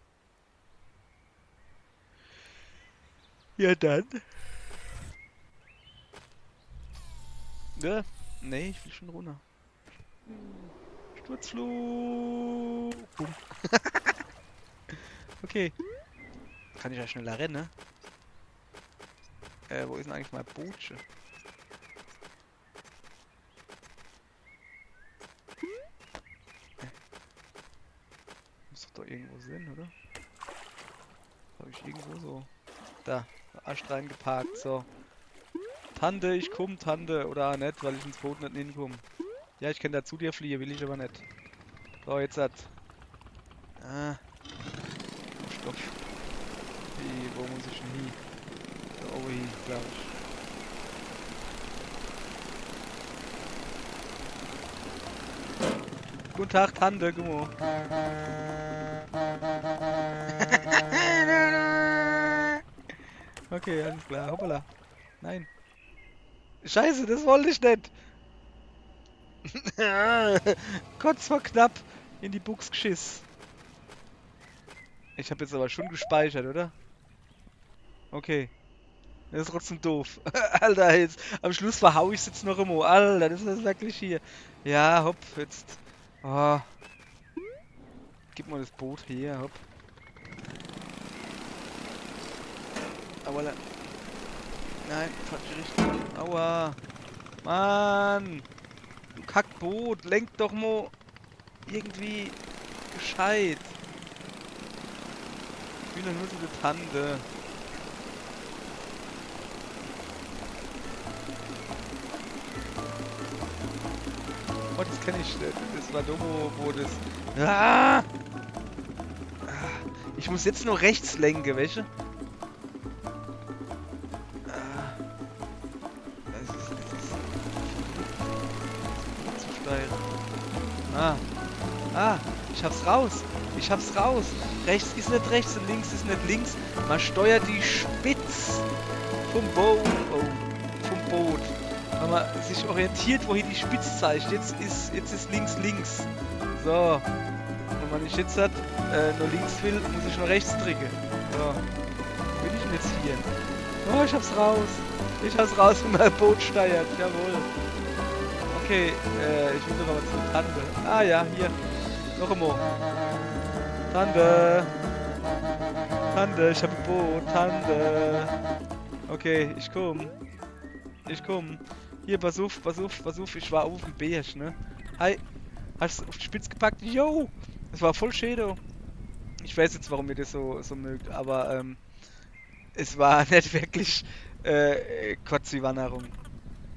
Ja, dann. Ja, nee, ich will schon runter. Sturzflug. Bumm. Okay. Kann ich ja schneller rennen, ne? Wo ist denn eigentlich mein Bootchen? Muss doch da irgendwo sein, oder? Habe ich irgendwo so. Da, Ast reingeparkt, so. Tante, ich komm, Tante. Oder auch nicht, weil ich ins Boot nicht hinkomme. Ja, ich kann da zu dir fliehen, will ich aber nicht. So, jetzt hat. Ah, Stopp. Wo muss ich denn hin? Da oben hin, glaube ich. Guten Tag, Tante, guck mal. Okay, alles klar. Hoppala. Nein. Scheiße, das wollte ich nicht. Kurz vor knapp in die Buchs geschiss. Ich habe jetzt aber schon gespeichert, oder? Okay. Das ist trotzdem doof. Alter, jetzt am Schluss verhau ich jetzt noch immer. Alter, das ist wirklich hier. Ja, hopp, jetzt. Oh. Gib mal das Boot hier, hopp. Aber nein, falsche Richtung. Aua. Mann. Du Kackboot, lenk doch mal irgendwie gescheit. Ich bin doch nur so eine Tante. Oh, das kenne ich. Das war Domo, wo das. Ah! Ich muss jetzt nur rechts lenken, welche? Das ist zu steil. Ich hab's raus. Ich hab's raus. Rechts ist nicht rechts und links ist nicht links. Man steuert die Spitz vom Boot. Oh, vom Boot. Wenn man sich orientiert, wohin die Spitze zeigt. Jetzt ist links links. So. Wenn man nicht jetzt hat, nur links will, muss ich nur rechts drücken. So. Wo bin ich denn jetzt hier? Oh, ich hab's raus. Ich hab's raus, wenn mein Boot steuert. Jawohl. Okay, ich will doch aber zur Tante. Ah ja, hier. Noch einmal. Tante. Tante, ich hab ein Boot. Tante. Okay, ich komm. Ich komm. Hier, pass auf, pass auf, pass auf. Ich war auf dem Berg, ne? Hi. Hast du auf die Spitze gepackt? Yo! Das war voll Shadow. Ich weiß jetzt, warum ihr das so mögt, aber es war nicht wirklich kurze Wanderung.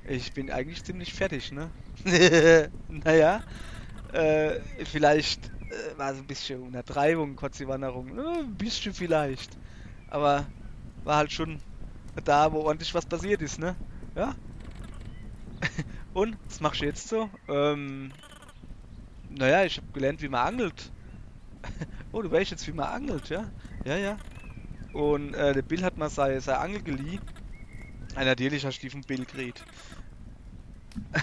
Ich bin eigentlich ziemlich fertig, ne? Naja, vielleicht war es ein bisschen Untertreibung, kurze Wanderung. Ein bisschen vielleicht. Aber war halt schon da, wo ordentlich was passiert ist, ne? Ja? Und, was machst du jetzt so? Naja, ich habe gelernt, wie man angelt. Oh, du weißt jetzt, wie man angelt, ja? Ja, ja. Und der Bill hat mal seine Angel geliehen. Natürlich hast du die vom Bill geredet.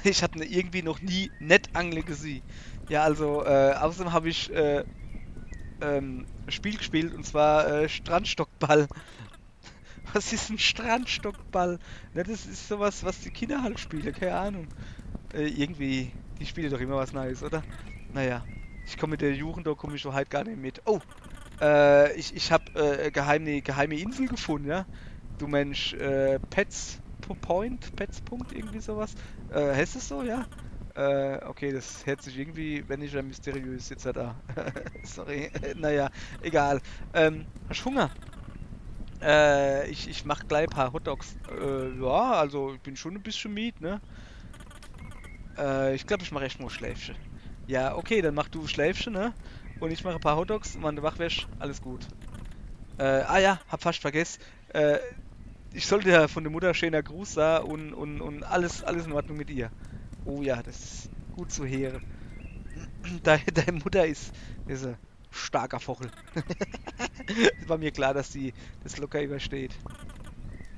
Ich hatte irgendwie noch nie Nettangle gesehen. Ja, also, außerdem habe ich ein Spiel gespielt und zwar Strandstockball. Was ist ein Strandstockball? Ne, das ist sowas, was die Kinder halt spielen, keine Ahnung. Irgendwie, die spielen doch immer was Neues, oder? Naja, ich komme mit der Jugend, da komme ich schon halt gar nicht mit. Oh, ich habe geheime Insel gefunden, ja? Du Mensch, Pets Point, Pets Punkt, irgendwie sowas. Heißt es so, ja? Okay, das hört sich irgendwie, wenn nicht mysteriös jetzt da. Sorry, naja, egal. Hast du Hunger? Ich mach gleich ein paar Hotdogs. Ja, also ich bin schon ein bisschen Miet, ne? Ich glaube, ich mache echt nur Schläfchen. Ja, okay, dann mach du Schläfchen, ne? und ich mache ein paar Hotdogs und meine Wachwäsche, alles gut. Ah ja, hab fast vergessen. Äh, Ich sollte ja von der Mutter schöner Gruß sagen und alles in Ordnung mit ihr. Oh ja, das ist gut zu hören. Deine Mutter ist ein starker Vogel. Es war mir klar, dass sie das locker übersteht.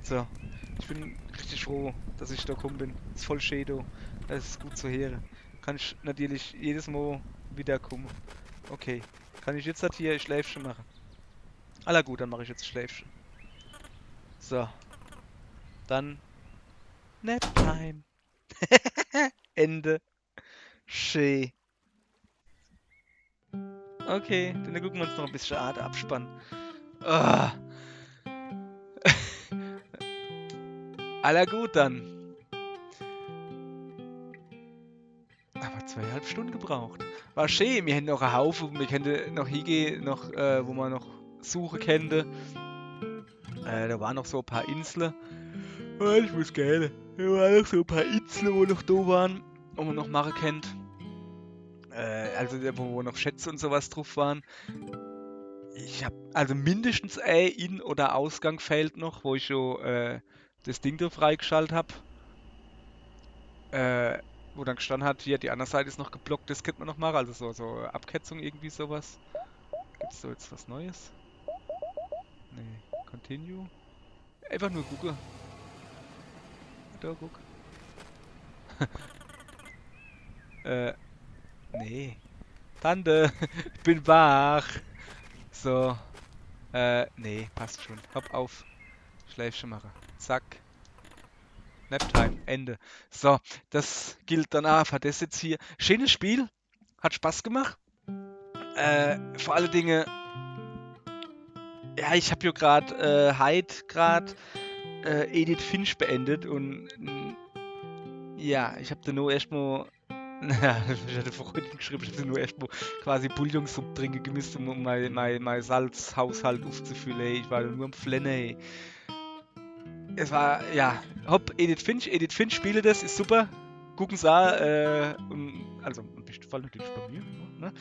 So, ich bin richtig froh, dass ich da gekommen bin. Ist voll schön, du. Das ist gut zu hören. Kann ich natürlich jedes Mal wiederkommen. Okay. Kann ich jetzt halt hier ein Schläfchen machen? Aller gut, dann mache ich jetzt ein Schläfchen. So, dann Nap-Time. Ende. Schön. Okay, dann gucken wir uns noch ein bisschen Art abspannen. Ah. Aller gut dann. Aber 2,5 Stunden gebraucht. War schön, wir hätten noch einen Haufen, wir könnten noch hingehen, noch, wo man noch suchen könnte. Da waren noch so ein paar Inseln. Oh, ich muss gerne. Da waren noch so ein paar Inseln, wo noch da waren, wo man noch machen könnte. Also wo noch Schätze und sowas drauf waren. Ich habe also mindestens ein In- oder Ausgang fehlt noch, wo ich schon das Ding da freigeschaltet habe. Wo dann gestanden hat, hier die andere Seite ist noch geblockt, das könnte man noch machen. Also so Abkürzung irgendwie sowas. Gibt's da jetzt was Neues? Nee. Continue. Einfach nur gucken. Da guck. Äh, nee. Tante, ich bin wach. So. Nee, passt schon. Hopp auf. Schläfchen machen. Zack. Naptime. Ende. So, das gilt danach für das jetzt hier. Schönes Spiel. Hat Spaß gemacht. Vor allen Dingen, ja, ich habe ja gerade Edith Finch beendet und ja, ich habe da nur erstmal ich hatte vorhin geschrieben, ich hatte nur erstmal quasi Bouillonsuppe trinken gemisst, um mein Salzhaushalt aufzufüllen. Ey. Ich war da nur am Flennen. Ey. Es war, ja, hopp, Edith Finch spiele das, ist super. Gucken Sie an, also im besten Fall natürlich bei mir, ne?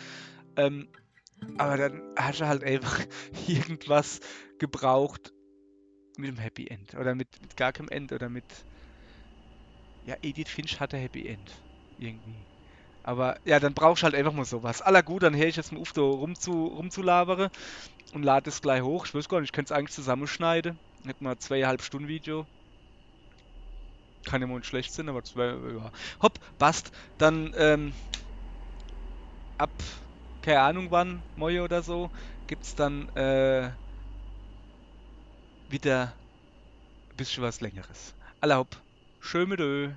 Aber dann hast du halt einfach irgendwas gebraucht mit einem Happy End. Oder mit gar keinem End. Oder mit. Ja, Edith Finch hatte Happy End. Irgendwie. Aber ja, dann brauchst du halt einfach mal sowas. Aller gut, dann höre ich jetzt mal auf, da rumzulabere und lade es gleich hoch. Ich weiß gar nicht, ich könnte es eigentlich zusammenschneiden. Hätte mal 2,5 Stunden Video. Kann ja mal nicht schlecht sein, aber ja. Hopp, passt. Dann ab, keine Ahnung wann, Moje oder so, gibt's dann wieder ein bisschen was Längeres. Aller hopp, schön mit Ö.